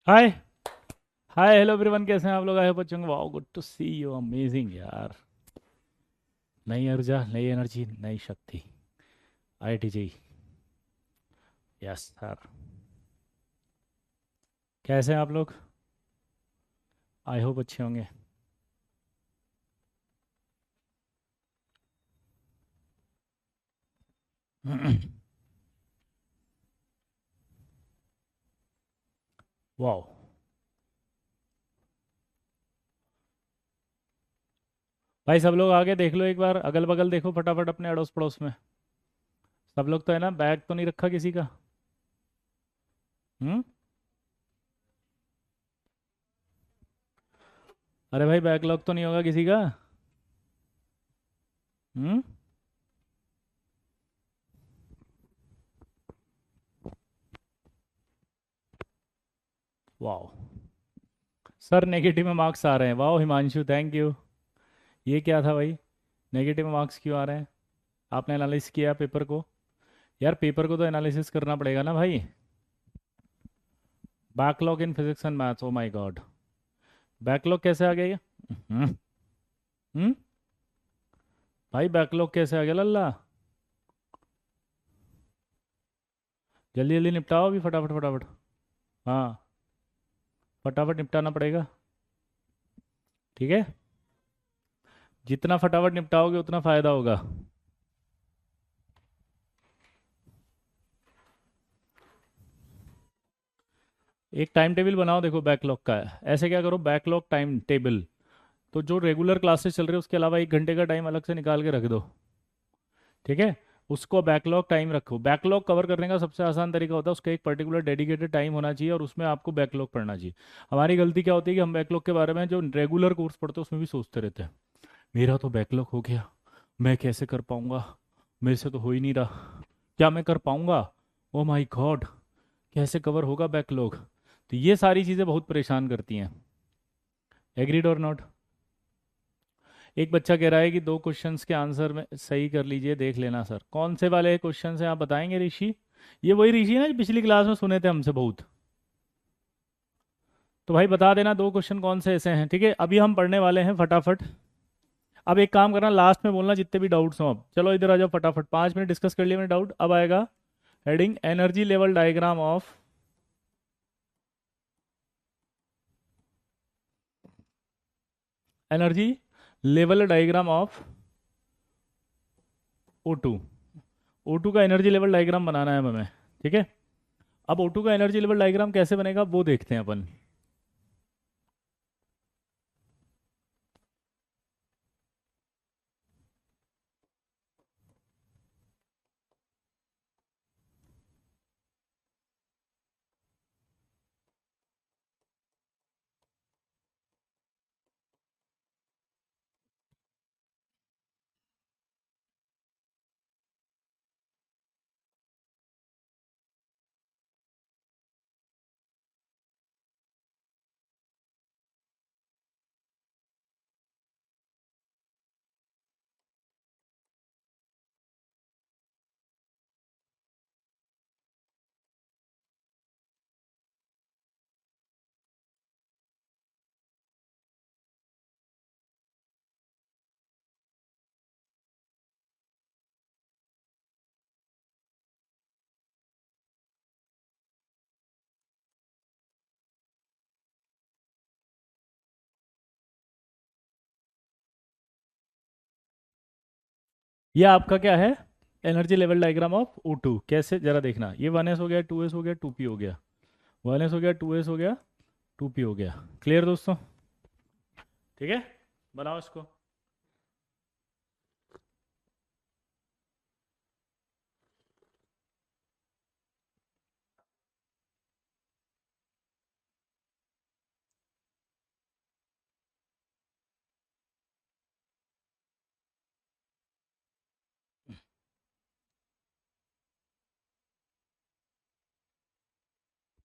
हाय। Hi hello everyone, कैसे हैं आप लोग? आए हो बच्चों? Wow, good to see you, amazing यार। नई ऊर्जा, नई एनर्जी, नई शक्ति। IIT। Yes sir. कैसे हैं आप लोग? आई होप अच्छे होंगे। वाओ। भाई सब लोग आगे देख लो, एक बार अगल बगल देखो फटाफट अपने अड़ोस पड़ोस में। सब लोग तो है ना? बैग तो नहीं रखा किसी का? हम्म। अरे भाई, बैकलॉग तो नहीं होगा किसी का? हम्म। वाओ। सर नेगेटिव में मार्क्स आ रहे हैं। Wow Himanshu, thank you. ये क्या था भाई? नेगेटिव में मार्क्स क्यों आ रहे हैं? आपने एनालिसिस किया पेपर को? यार पेपर को तो एनालिसिस करना पड़ेगा ना भाई। Backlog in physics and maths, O my God. Backlog कैसे आ गया ये? हम्म। हम्म। भाई बैकलॉग कैसे आ गया लल्ला? जल्दी जल्दी निपटाओ अभी, फटाफट फटाफट। हाँ, फटाफट निपटाना पड़ेगा। ठीक है। जितना फटाफट निपटाओगे उतना फायदा होगा। एक टाइम टेबल बनाओ, देखो बैकलॉग का है। ऐसे क्या करो, बैकलॉग टाइम टेबल। तो जो रेगुलर क्लासेस चल रहे हैं उसके अलावा 1 घंटे का टाइम अलग से निकाल के रख दो। ठीक है। उसको बैकलॉग टाइम रखो। बैकलॉग कवर करने का सबसे आसान तरीका होता है, उसका एक पर्टिकुलर डेडिकेटेड टाइम होना चाहिए और उसमें आपको बैकलॉग पढ़ना चाहिए। हमारी गलती क्या होती है कि हम बैकलॉग के बारे में जो रेगुलर कोर्स पढ़ते हैं उसमें भी सोचते रहते हैं, मेरा तो बैकलॉग हो गया, मैं कैसे कर पाऊंगा, मेरे से तो हो ही नहीं रहा, क्या मैं कर पाऊंगा, ओ माय गॉड, कैसे कवर होगा बैकलॉग। तो ये सारी चीज़ें बहुत परेशान करती हैं। एग्रीड और नॉट? एक बच्चा कह रहा है कि 2 क्वेश्चंस के आंसर में सही कर लीजिए, देख लेना सर। कौन से वाले क्वेश्चन हैं आप बताएंगे ऋषि? ये वही ऋषि है ना जो पिछली क्लास में सुने थे हमसे बहुत? तो भाई बता देना 2 क्वेश्चन कौन से ऐसे हैं। ठीक है, अभी हम पढ़ने वाले हैं फटाफट। अब एक काम करना, लास्ट में बोलना जितने भी डाउट्स हो। अब चलो इधर आ जाओ फटाफट, 5 मिनट डिस्कस कर लिया मैंने डाउट। अब आएगा heading energy level diagram of energy level diagram of O2। O2 का एनर्जी लेवल डायग्राम बनाना है हमें। ठीक है। अब O2 का एनर्जी लेवल डायग्राम कैसे बनेगा वो देखते हैं अपन। ये आपका क्या है? Energy level diagram of O2। कैसे जरा देखना, ये 1s हो गया, 2s हो गया, 2p हो गया। 1s हो गया, 2s हो गया, 2p हो गया। क्लियर दोस्तों? ठीक है, बनाओ इसको।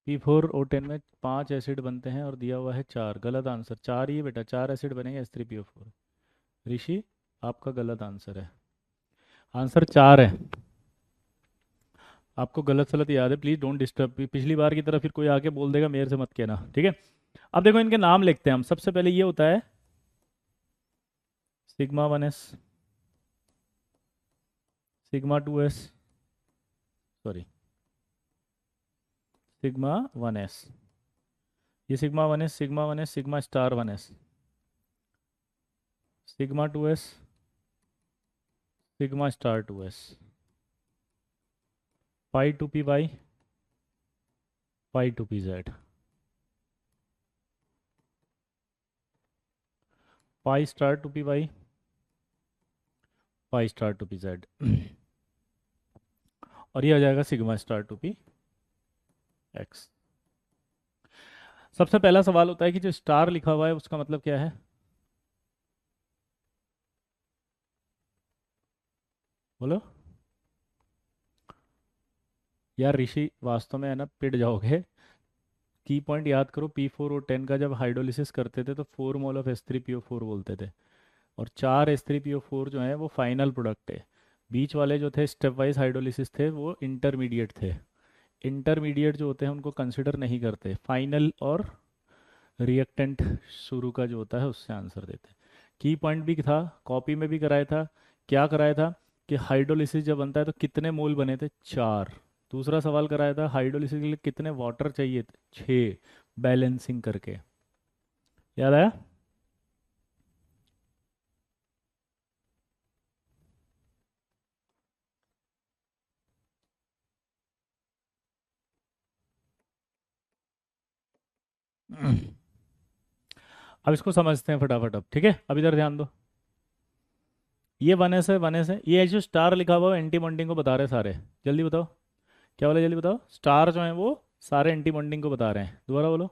P4O10 में 5 एसिड बनते हैं और दिया हुआ है 4। गलत आंसर। 4 ही है बेटा, 4 एसिड बनेंगे S3PO4। ऋषि, आपका गलत आंसर है। आंसर 4 है। आपको गलत सलत याद है, प्लीज़ डोंट डिस्टर्ब, पिछली बार की तरह फिर कोई आके बोल देगा मेरे से मत कहना, ठीक है। अब देखो इनके नाम लिखते हैं हम। सबसे पहले ये होता है sigma 1s, sigma 2s, sorry sigma 1s, ये sigma 1s, sigma 1s, sigma star 1s, sigma 2s, sigma star 2s, पाई 2p y, पाई 2pz, पाई star 2p y, pi star 2pz। और ये आ जाएगा सिग्मा स्टार 2p x। सबसे पहला सवाल होता है कि जो स्टार लिखा हुआ है उसका मतलब क्या है, बोलो यार। ऋषि वास्तव में है ना पिट जाओगे। की पॉइंट याद करो, P4O10 का जब हाइड्रोलिसिस करते थे तो 4 मोल ऑफ H3PO4 बोलते थे, और 4 H3PO4 जो है वो फाइनल प्रोडक्ट है। बीच वाले जो थे स्टेप वाइज हाइड्रोलिसिस थे वो इंटरमीडिएट थे। इंटरमीडिएट जो होते हैं उनको कंसिडर नहीं करते, फाइनल और रिएक्टेंट शुरू का जो होता है उससे आंसर देते हैं। की पॉइंट भी था, कॉपी में भी कराया था। क्या कराया था कि हाइड्रोलिसिस जब बनता है तो कितने मोल बने थे, 4। दूसरा सवाल कराया था हाइड्रोलिसिस के लिए कितने वाटर चाहिए थे, 6, बैलेंसिंग करके। याद आया? अब इसको समझते हैं फटाफट। अब ठीक है, अब इधर ध्यान दो। ये 1s है, 1s है। ये जो स्टार लिखा हुआ है एंटी बॉन्डिंग को बता रहे हैं सारे। जल्दी बताओ क्या बोला, जल्दी बताओ। स्टार जो है वो सारे एंटी बॉन्डिंग को बता रहे हैं, दोबारा बोलो।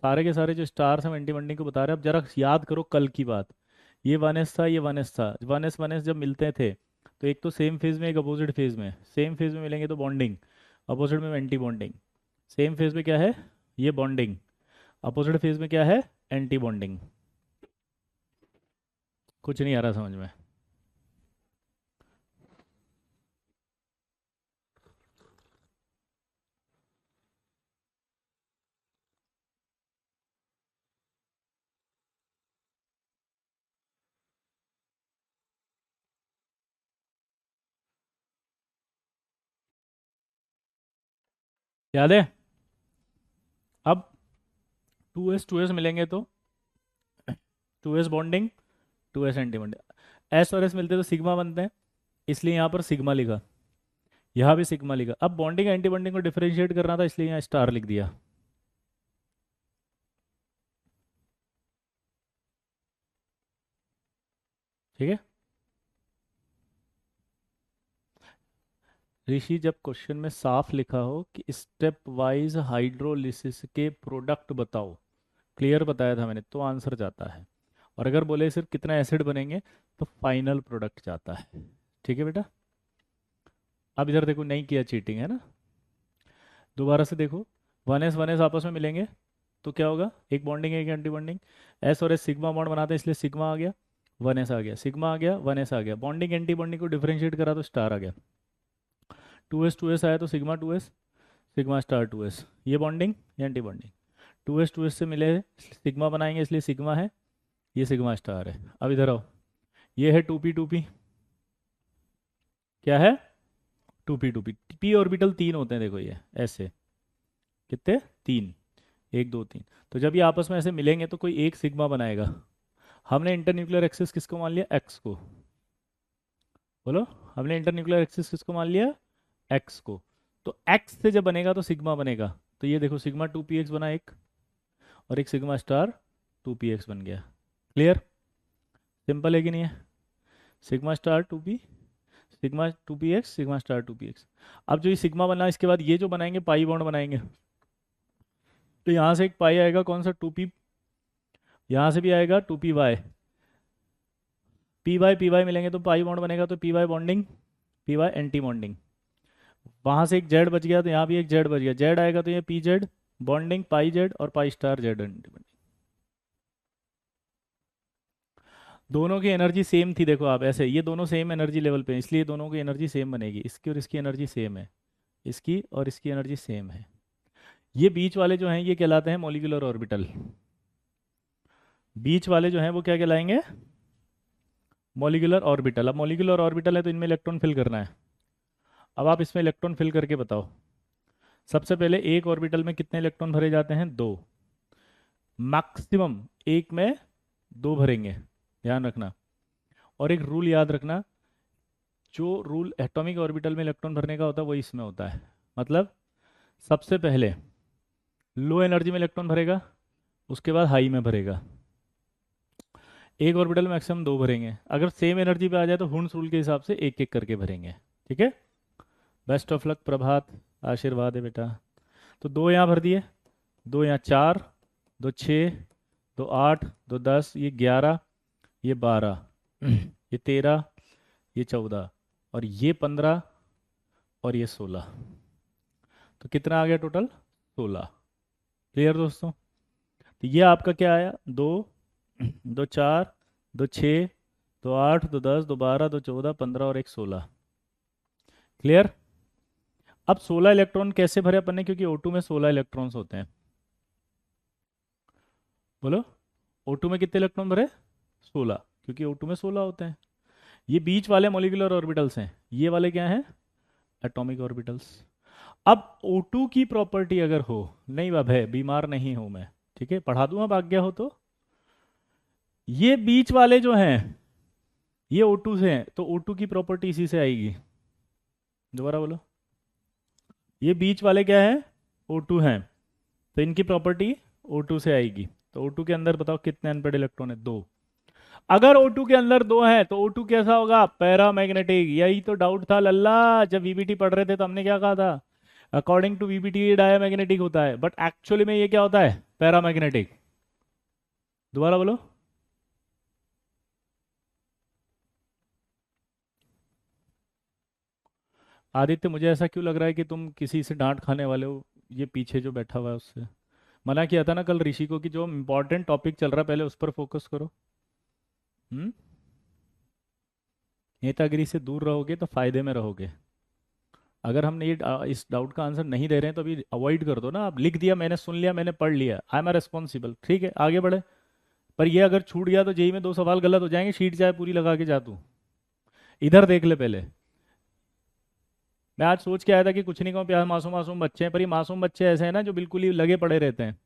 सारे के सारे जो स्टार्स हैं एंटी बॉन्डिंग को बता रहे हैं। अब जरा याद करो कल की बात। ये 1s था, ये 1s था। 1s जब मिलते थे तो एक तो सेम फेज में, एक अपोजिट फेज में। सेम फेज में मिलेंगे तो बॉन्डिंग, अपोजिट में एंटी बॉन्डिंग। सेम फेज में क्या है, ये बॉन्डिंग। अपोजिट फेज में क्या है, एंटी बॉन्डिंग। कुछ नहीं आ रहा समझ में? याद है? अब 2s मिलेंगे तो 2s bonding, 2s anti bonding. S और एस मिलते तो सिग्मा बनते हैं, इसलिए यहाँ पर सिग्मा लिखा। यहाँ भी सिग्मा लिखा। अब बॉन्डिंग एंटी बॉन्डिंग को डिफरेंशिएट करना था, इसलिए यहाँ स्टार लिख दिया। ठीक है। ऋषि जब क्वेश्चन में साफ लिखा हो कि स्टेप वाइज हाइड्रोलिसिस के प्रोडक्ट बताओ, क्लियर बताया था मैंने, तो आंसर जाता है। और अगर बोले सिर्फ कितना एसिड बनेंगे तो फाइनल प्रोडक्ट जाता है। ठीक है बेटा। अब इधर देखो, नहीं किया चीटिंग, है ना। दोबारा से देखो, 1s आपस में मिलेंगे तो क्या होगा, एक बॉन्डिंग एक एंटी बॉन्डिंग। एस और एस सिग्मा बॉन्ड बनाते हैं इसलिए सिग्मा आ गया, 1s आ गया, सिग्मा आ गया, 1s आ गया। बॉन्डिंग एंटी बॉन्डिंग को डिफरेंशिएट करा तो स्टार आ गया। 2s आया तो sigma 2s, sigma star 2s। ये बॉन्डिंग, ये एंटी बॉन्डिंग। 2s से मिले सिग्मा बनाएंगे इसलिए सिग्मा है, ये सिग्मा स्टार है। अब इधर आओ, ये है 2p क्या है, 2p p ऑर्बिटल 3 होते हैं देखो, ये ऐसे कितने, 3, 1 2 3। तो जब ये आपस में ऐसे मिलेंगे तो कोई एक सिग्मा बनाएगा। हमने इंटरन्यूक्लियर एक्सिस किसको मान लिया, एक्स को। बोलो, हमने इंटरन्यूक्लियर एक्सिस किसको मान लिया, एक्स को। तो एक्स से जब बनेगा तो सिग्मा बनेगा। तो ये देखो सिग्मा 2px बना एक, और एक सिग्मा स्टार 2px बन गया। क्लियर? सिंपल है कि नहीं है? Sigma star 2p, sigma 2px, sigma star 2px। अब जो ये सिग्मा बना इसके बाद ये जो बनाएंगे पाई बॉन्ड बनाएंगे। तो यहाँ से एक पाई आएगा, कौन सा, 2p। यहाँ से भी आएगा 2py, पी वाई मिलेंगे तो पाई बॉन्ड बनेगा, तो P Y bonding, P Y anti bonding. वहां से एक जेड बच गया तो यहाँ भी एक जेड बच गया, जेड आएगा तो ये पी जेड बॉन्डिंग, पाई जेड और pi star Z anti bonding. दोनों की एनर्जी सेम थी, देखो आप ऐसे, ये दोनों सेम एनर्जी लेवल पे हैं, इसलिए दोनों की एनर्जी सेम बनेगी, इसकी और इसकी एनर्जी सेम है। इसकी और इसकी एनर्जी सेम है। ये बीच वाले जो हैं ये कहलाते हैं मॉलिक्यूलर ऑर्बिटल। बीच वाले जो हैं वो क्या कहलाएंगे? Molecular orbital. अब मॉलिक्यूलर ऑर्बिटल है तो इनमें इलेक्ट्रॉन फिल करना है। अब आप इसमें इलेक्ट्रॉन फिल करके बताओ। सबसे पहले एक ऑर्बिटल में कितने इलेक्ट्रॉन भरे जाते हैं? 2। मैक्सिमम एक में 2 भरेंगे, ध्यान रखना। और एक रूल याद रखना, जो रूल एटॉमिक ऑर्बिटल में इलेक्ट्रॉन भरने का होता है वही इसमें होता है। मतलब सबसे पहले लो एनर्जी में इलेक्ट्रॉन भरेगा, उसके बाद हाई में भरेगा। एक ऑर्बिटल में मैक्सिमम 2 भरेंगे। अगर सेम एनर्जी पे आ जाए तो हुंस रूल के हिसाब से एक एक करके भरेंगे। ठीक है। बेस्ट ऑफ लक प्रभात, आशीर्वाद है बेटा। तो 2 यहाँ भर दिए, 2 यहाँ 4, 2 6, 2 8, 2 10, ये 11, ये 12, ये 13, ये 14, और ये 15, और ये 16। तो कितना आ गया टोटल? 16। क्लियर दोस्तों? तो ये आपका क्या आया? 2, 2 4, 2 6, 2 8, 2 10, 2 12, 2 14, 15 और एक 16। क्लियर? अब 16 इलेक्ट्रॉन कैसे भरे अपन ने? क्योंकि O2 में 16 इलेक्ट्रॉन्स होते हैं। बोलो, O2 में कितने इलेक्ट्रॉन भरे? 16, क्योंकि O2 में 16 होते हैं। ये बीच वाले मॉलिक्यूलर ऑर्बिटल्स हैं, ये वाले क्या हैं? Atomic orbitals. अब O2 की प्रॉपर्टी अगर हो, नहीं बाबा बीमार नहीं हूं मैं, ठीक है, पढ़ा दूं अब आज्ञा हो तो। ये बीच वाले जो हैं ये O2 से हैं, तो O2 की प्रॉपर्टी इसी से आएगी। दोबारा बोलो, ये बीच वाले क्या है? O2 हैं, तो इनकी प्रॉपर्टी O2 से आएगी। तो O2 के अंदर बताओ कितने अनपेड इलेक्ट्रॉन है? 2। अगर O2 के अंदर 2 है तो O2 कैसा होगा? पैरामैग्नेटिक। यही तो डाउट था लल्ला, जब वीबीटी पढ़ रहे थे तो हमने क्या कहा था? अकॉर्डिंग टू वीबीटी ये डायमैग्नेटिक होता है, बट एक्चुअली में ये क्या होता है? पैरामैग्नेटिक। दोबारा बोलो। आदित्य, मुझे ऐसा क्यों लग रहा है कि तुम किसी से डांट खाने वाले हो? ये पीछे जो बैठा हुआ है उससे मना किया था ना कल ऋषि को कि जो इंपॉर्टेंट टॉपिक चल रहा है पहले उस पर फोकस करो। हम्म। नेतागिरी से दूर रहोगे तो फायदे में रहोगे। अगर हमने ये इस डाउट का आंसर नहीं दे रहे हैं तो अभी अवॉइड कर दो ना। आप लिख दिया, मैंने सुन लिया, मैंने पढ़ लिया, आई एम रेस्पॉन्सिबल, ठीक है, आगे बढ़े। पर ये अगर छूट गया तो जेई में 2 सवाल गलत हो जाएंगे, शीट चाहे पूरी लगा के जा तू। इधर देख ले पहले। मैं आज सोच के आया था कि कुछ नहीं कहूँ, प्यार मासूम मासूम बच्चे हैं, पर ये मासूम बच्चे ऐसे हैं ना जो बिल्कुल ही लगे पड़े रहते हैं।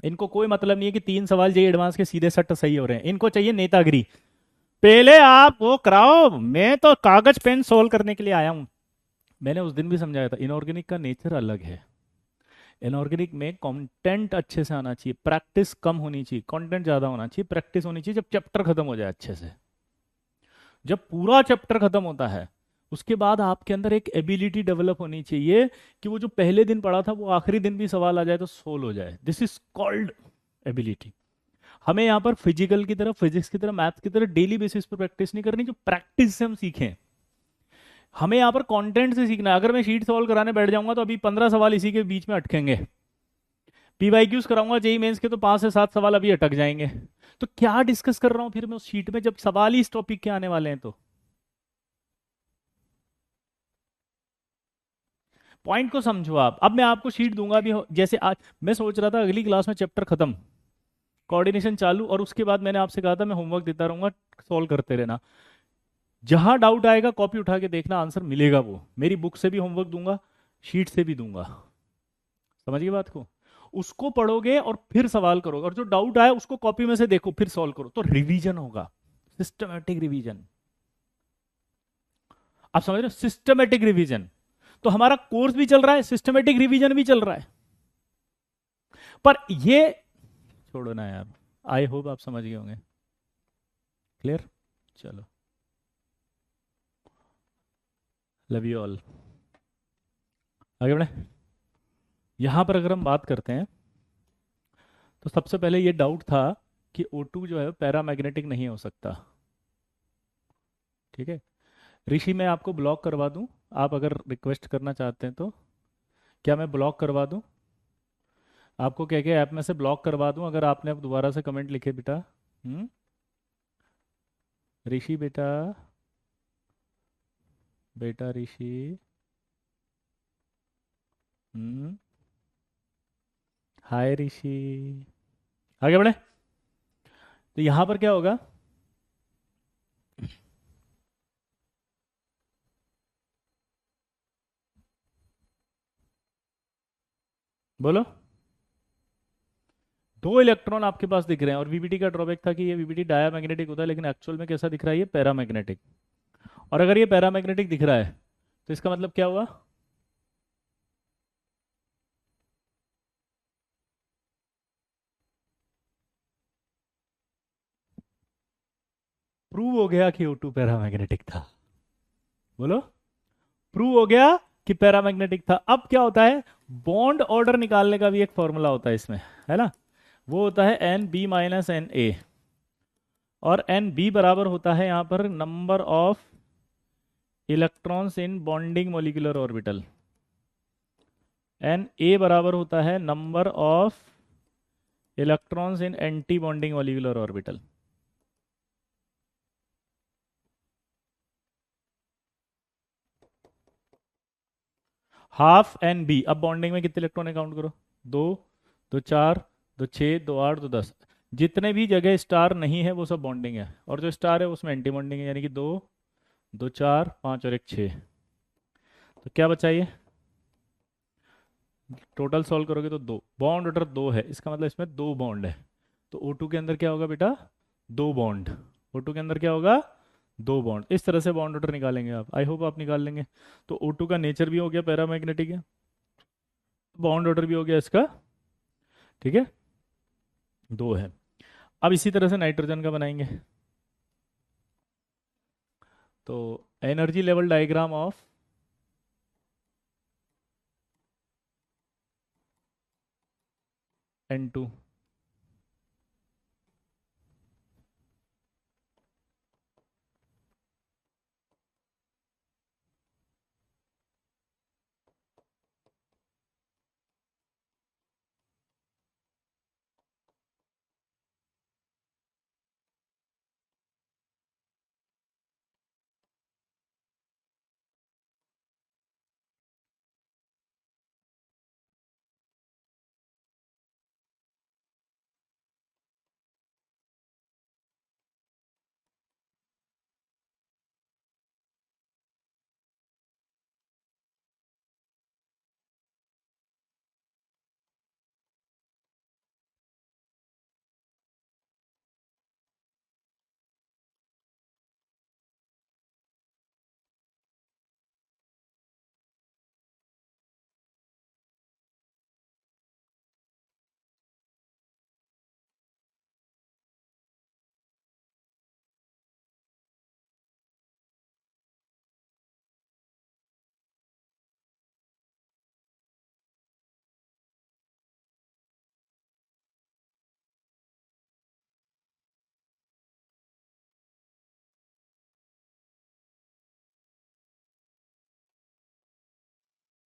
इनको कोई मतलब नहीं है कि 3 सवाल जेई एडवांस के सीधे सट्ट सही हो रहे हैं, इनको चाहिए नेतागिरी। पहले आप वो कराओ, मैं तो कागज पेन सोल्व करने के लिए आया हूं। मैंने उस दिन भी समझाया था, इनऑर्गेनिक का नेचर अलग है। इनऑर्गेनिक में कंटेंट अच्छे से आना चाहिए, प्रैक्टिस कम होनी चाहिए, कंटेंट ज्यादा होना चाहिए, प्रैक्टिस होनी चाहिए जब चैप्टर खत्म हो जाए अच्छे से। जब पूरा चैप्टर खत्म होता है उसके बाद आपके अंदर एक एबिलिटी डेवलप होनी चाहिए कि वो जो पहले दिन पढ़ा था वो आखिरी दिन भी सवाल आ जाए तो सोल्व हो जाए। This is called ability. हमें यहाँ पर फिजिकल की तरह, फिजिक्स की तरह, मैथ्स की तरह डेली बेसिस पर प्रैक्टिस नहीं करनी, जो प्रैक्टिस से हम सीखें। हमें यहाँ पर कंटेंट से सीखना है। अगर मैं शीट सॉल्व कराने बैठ जाऊंगा तो अभी 15 सवाल इसी के बीच में अटकेंगे। पीवाईक्यूज कराऊंगा जेई मेंस के तो 5 से 7 सवाल अभी अटक जाएंगे। तो क्या डिस्कस कर रहा हूं फिर मैं उस शीट में, जब सवाल ही इस टॉपिक के आने वाले हैं? तो पॉइंट को समझो आप। अब मैं आपको शीट दूंगा अभी, जैसे आज मैं सोच रहा था अगली क्लास में चैप्टर खत्म, कोऑर्डिनेशन चालू, और उसके बाद मैंने आपसे कहा था मैं होमवर्क देता रहूंगा, सॉल्व करते रहना। जहां डाउट आएगा कॉपी उठा के देखना, आंसर मिलेगा। वो मेरी बुक से भी होमवर्क दूंगा, शीट से भी दूंगा। समझ गए बात को? उसको पढ़ोगे और फिर सवाल करोगे, और जो डाउट आए उसको कॉपी में से देखो फिर सॉल्व करो, तो रिवीजन होगा, सिस्टमैटिक रिवीजन। आप समझ रहे हो? Systematic revision. तो हमारा कोर्स भी चल रहा है, सिस्टमैटिक रिवीजन भी चल रहा है। पर ये छोड़ो ना यार, आई होप आप समझ गए होंगे। क्लियर? चलो, लव यू ऑल। आगे बढ़े। यहां पर अगर हम बात करते हैं तो सबसे पहले ये डाउट था कि O2 जो है पैरामैग्नेटिक नहीं हो सकता। ठीक है। ऋषि, मैं आपको ब्लॉक करवा दूं? आप अगर रिक्वेस्ट करना चाहते हैं तो क्या मैं ब्लॉक करवा दूं आपको? क्या क्या ऐप में से ब्लॉक करवा दूं अगर आपने अब दोबारा से कमेंट लिखे बेटा? ऋषि बेटा, बेटा ऋषि, हम्म। हाय ऋषि। आगे बढ़े। तो यहाँ पर क्या होगा? बोलो। दो इलेक्ट्रॉन आपके पास दिख रहे हैं, और वीबीटी का ड्रॉबैक था कि ये वीबीटी डायामैग्नेटिक होता है, लेकिन एक्चुअल में कैसा दिख रहा है? ये पैरामैग्नेटिक। और अगर ये पैरामैग्नेटिक दिख रहा है तो इसका मतलब क्या हुआ? प्रूव हो गया कि O2 पैरामैग्नेटिक था। बोलो। प्रूव हो गया कि पैरामैग्नेटिक था। अब क्या होता है? बॉन्ड ऑर्डर निकालने का भी एक फॉर्मूला होता है इसमें, है ना? वो होता है Nb - Na, और Nb बराबर होता है यहाँ पर number of electrons in bonding molecular orbital. Na बराबर होता है number of electrons in anti bonding molecular orbital. Half Nb। अब बॉन्डिंग में कितने इलेक्ट्रॉन है काउंट करो। दो, दो चार, दो छः, दो आठ, दो 10। जितने भी जगह स्टार नहीं है वो सब बॉन्डिंग है, और जो स्टार है उसमें एंटी बॉन्डिंग है, यानी कि दो, दो चार, पाँच और एक छः। तो क्या बचा ये? टोटल सॉल्व करोगे तो दो बॉन्ड ऑर्डर दो है, इसका मतलब इसमें दो बॉन्ड है। तो O2 के अंदर क्या होगा बेटा? दो बॉन्ड। O2 के अंदर क्या होगा? दो बॉन्ड। इस तरह से बॉन्ड ऑर्डर निकालेंगे आप, आई होप आप निकाल लेंगे। तो O2 का नेचर भी हो गया पैरामैग्नेटिक है, बॉन्ड ऑर्डर भी हो गया इसका। ठीक है, दो है। अब इसी तरह से नाइट्रोजन का बनाएंगे। तो energy level diagram of N2।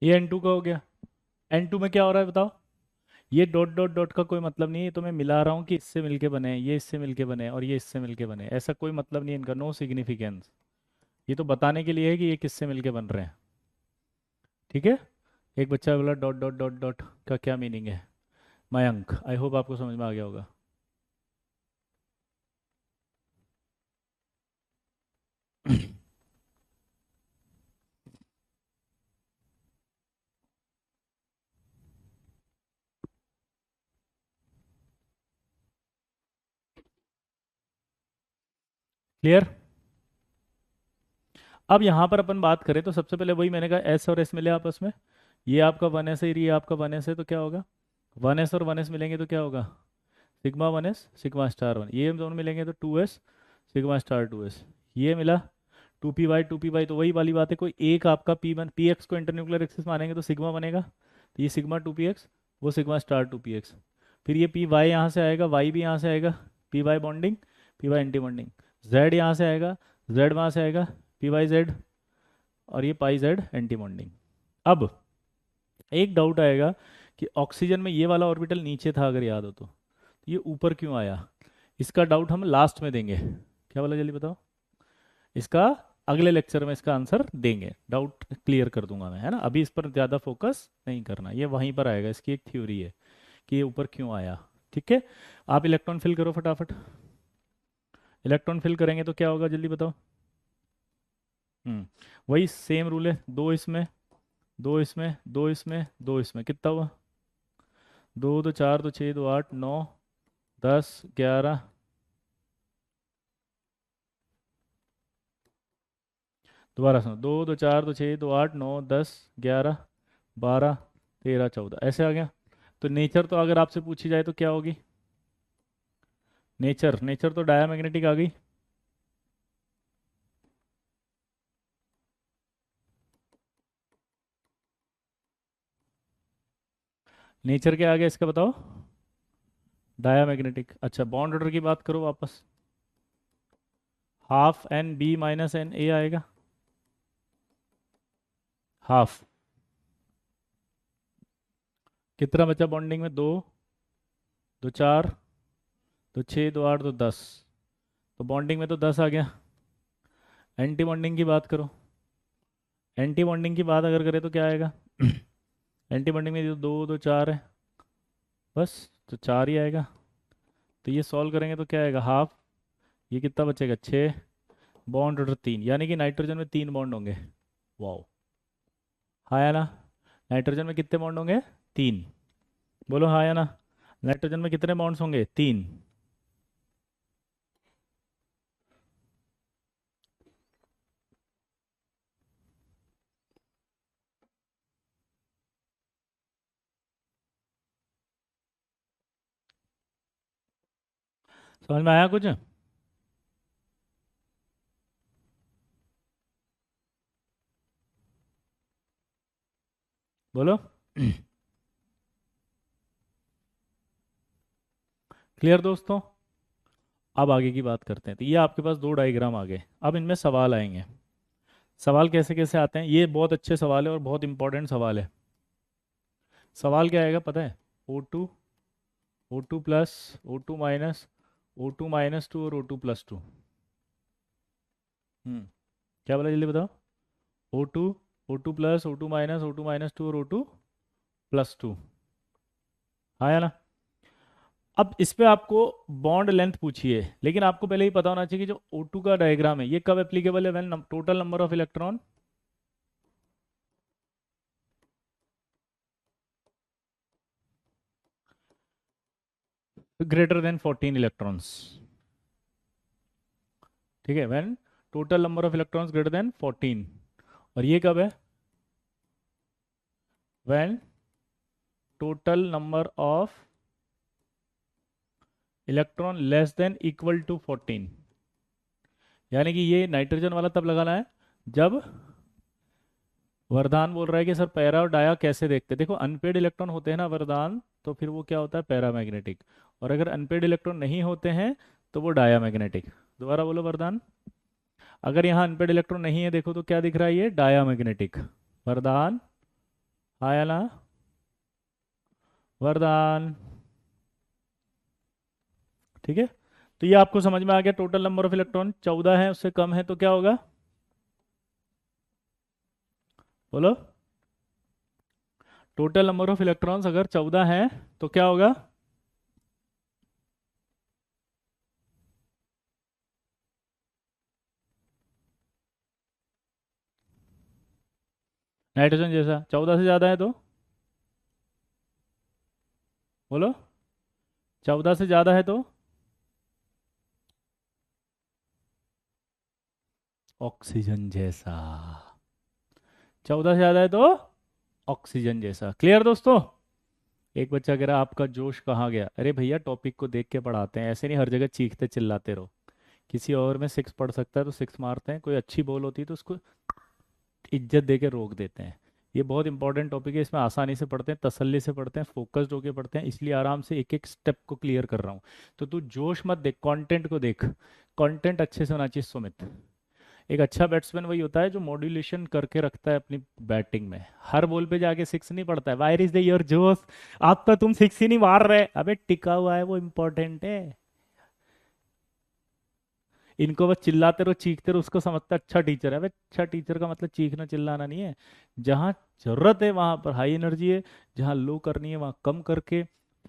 ये N2 का हो गया। N2 में क्या हो रहा है बताओ? ये डॉट डॉट डॉट का कोई मतलब नहीं है, ये तो मैं मिला रहा हूँ कि इससे मिलके बने हैं, ये इससे मिलके बने हैं, और ये इससे मिलके बने हैं। ऐसा कोई मतलब नहीं है इनका, नो सिग्निफिकेंस। ये तो बताने के लिए है कि ये किससे मिलके बन रहे हैं। ठीक है। एक बच्चा बोला डॉट डॉट डॉट डॉट का क्या मीनिंग है? मयंक, आई होप आपको समझ में आ गया होगा। क्लियर? अब यहाँ पर अपन बात करें तो सबसे पहले वही मैंने कहा, एस और एस मिले आपस में। ये आपका वन एस है, ये आपका वन एस है, तो क्या होगा? वन एस और वन एस मिलेंगे तो क्या होगा? Sigma one S sigma star one. ये दोनों मिलेंगे तो two S sigma star two S. ये मिला टू पी वाई। तो वही वाली बात है, कोई एक आपका पी वन पी एक्स को इंटरन्यूक्लियर एक्सिस मानेंगे तो सिग्मा बनेगा। तो ये सिग्मा टू पी एक्स, वो sigma star two P X. फिर ये पी वाई यहाँ से आएगा, वाई भी यहाँ से आएगा, P Y bonding, P Y anti bonding. Z यहाँ से आएगा, जेड वहाँ से आएगा, पी वाई जेड, और ये पाई जेड एंटी बॉन्डिंग। अब एक डाउट आएगा कि ऑक्सीजन में ये वाला ऑर्बिटल नीचे था, अगर याद हो तो ये ऊपर क्यों आया? इसका डाउट हम लास्ट में देंगे। क्या बोला, जल्दी बताओ। इसका अगले लेक्चर में इसका आंसर देंगे, डाउट क्लियर कर दूंगा मैं, है ना। अभी इस पर ज़्यादा फोकस नहीं करना, ये वहीं पर आएगा, इसकी एक थ्योरी है कि ये ऊपर क्यों आया। ठीक है, आप इलेक्ट्रॉन फिल करो फटाफट। इलेक्ट्रॉन फिल करेंगे तो क्या होगा, जल्दी बताओ। हम्म, वही सेम रूल है, दो इसमें, दो इसमें, दो इसमें, दो इसमें, कितना हुआ? दो दो चार, दो छः, दो आठ, नौ, 10 11। दोबारा सुनो, दो दो चार, दो छः, दो आठ, नौ, 10 11 12 13 14, ऐसे आ गया। तो नेचर तो अगर आपसे पूछी जाए तो क्या होगी? नेचर, नेचर तो डायामैग्नेटिक आ गई। नेचर क्या आ गया इसका बताओ? डायामैग्नेटिक। अच्छा, बॉन्ड ऑर्डर की बात करो वापस, half N B minus N A आएगा, हाफ। कितना बचा बॉन्डिंग में? दो, दो चार, दो छः, दो आठ, दो 10। तो बॉन्डिंग में तो 10 आ गया। एंटी बॉन्डिंग की बात करो, एंटी बॉन्डिंग की बात अगर करें तो क्या आएगा? एंटी बॉन्डिंग में जो दो दो चार है, बस, तो चार ही आएगा। तो ये सॉल्व करेंगे तो क्या आएगा? हाफ। ये कितना बचेगा? छः। बॉन्ड ऑर्डर तीन, यानी कि नाइट्रोजन में तीन बॉन्ड होंगे। वाओ, हाँ या ना? नाइट्रोजन में कितने बॉन्ड होंगे? तीन। बोलो हाँ या ना? नाइट्रोजन में कितने बॉन्ड्स होंगे? तीन। समझ में आया कुछ? बोलो। क्लियर दोस्तों? अब आगे की बात करते हैं। तो ये आपके पास दो डायग्राम आ गए, अब इनमें सवाल आएंगे। सवाल कैसे कैसे आते हैं, ये बहुत अच्छे सवाल है और बहुत इंपॉर्टेंट सवाल है। सवाल क्या आएगा पता है? O2, O2 plus, O2 minus, O2 minus two और O2 प्लस टू। क्या बोला, जल्दी बताओ। O2, O2 plus, O2 minus, O2 minus two और O2 प्लस टू, हाँ या ना? अब इस पे आपको बॉन्ड लेंथ पूछिए, लेकिन आपको पहले ही पता होना चाहिए कि जो O2 का डायग्राम है ये कब एप्लीकेबल है? When total number of electron greater than 14 electrons. ठीक है, when total number of electrons greater than 14। और ये कब है? When total number of electron less than equal to 14। यानी कि ये नाइट्रोजन वाला तब लगाना है जब वरदान बोल रहा है कि सर पैरा और डाया कैसे देखते हैं। देखो, अनपेड इलेक्ट्रॉन होते हैं ना वरदान, तो फिर वो क्या होता है? पैरामैग्नेटिक। और अगर अनपेड इलेक्ट्रॉन नहीं होते हैं तो वो डायामैग्नेटिक। दोबारा बोलो, वरदान। अगर यहाँ अनपेड इलेक्ट्रॉन नहीं है, देखो तो क्या दिख रहा है? ये डायामैग्नेटिक। वरदान, हाँ या ना? वरदान। ठीक है, तो ये आपको समझ में आ गया। टोटल नंबर ऑफ इलेक्ट्रॉन 14 है, उससे कम है तो क्या होगा? बोलो। टोटल नंबर ऑफ इलेक्ट्रॉन्स अगर 14 है तो क्या होगा? नाइट्रोजन जैसा। 14 से ज्यादा है तो बोलो। 14 से ज्यादा है तो ऑक्सीजन जैसा। 14 से ज्यादा है तो ऑक्सीजन जैसा। क्लियर दोस्तों? एक बच्चा कह रहा आपका जोश कहाँ गया? अरे भैया, टॉपिक को देख के पढ़ाते हैं, ऐसे नहीं हर जगह चीखते चिल्लाते रहो। किसी और में सिक्स पढ़ सकता है तो सिक्स मारते हैं, कोई अच्छी बॉल होती है तो उसको इज्जत दे के रोक देते हैं। ये बहुत इंपॉर्टेंट टॉपिक है, इसमें आसानी से पढ़ते हैं, तसल्ली से पढ़ते हैं, फोकस्ड होके पढ़ते हैं, इसलिए आराम से एक एक स्टेप को क्लियर कर रहा हूँ। तो तू जोश मत देख, कंटेंट को देख। कंटेंट अच्छे से होना चाहिए सुमित। एक अच्छा बैट्समैन वही होता है जो मॉड्यूलेशन करके रखता है अपनी बैटिंग में, हर बॉल पे जाके सिक्स नहीं पड़ता है। वायर इज द योर जोश। आप तो तुम सिक्स ही नहीं मार रहे, अबे टिका हुआ है वो इंपॉर्टेंट है। इनको बस चिल्लाते रहो चीखते रहो, उसको समझता अच्छा टीचर है। भाई अच्छा टीचर का मतलब चीखना चिल्लाना नहीं है। जहाँ जरूरत है वहां पर हाई एनर्जी है, जहाँ लो करनी है वहां कम करके,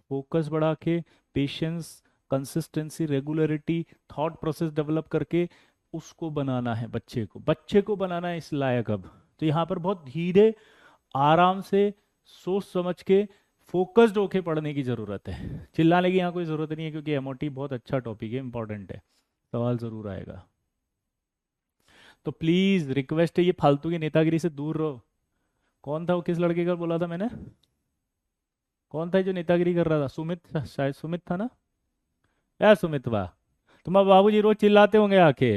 फोकस बढ़ा के, patience, consistency, regularity, thought process develop करके उसको बनाना है। बच्चे को बनाना है इस लायक। अब तो यहाँ पर बहुत धीरे, आराम से, सोच समझ के, फोकस्ड होके पढ़ने की जरूरत है। चिल्लाने की यहाँ कोई जरूरत नहीं है, क्योंकि एमओटी बहुत अच्छा टॉपिक है, इंपॉर्टेंट है, सवाल जरूर आएगा। तो प्लीज रिक्वेस्ट है, ये फालतू की नेतागिरी से दूर रहो। कौन था वो, किस लड़के का बोला था मैंने? कौन था जो नेतागिरी कर रहा था? सुमित शायद सुमित था ना? क्या सुमित वाह? तुम्हारे बाबूजी रोज चिल्लाते होंगे आके,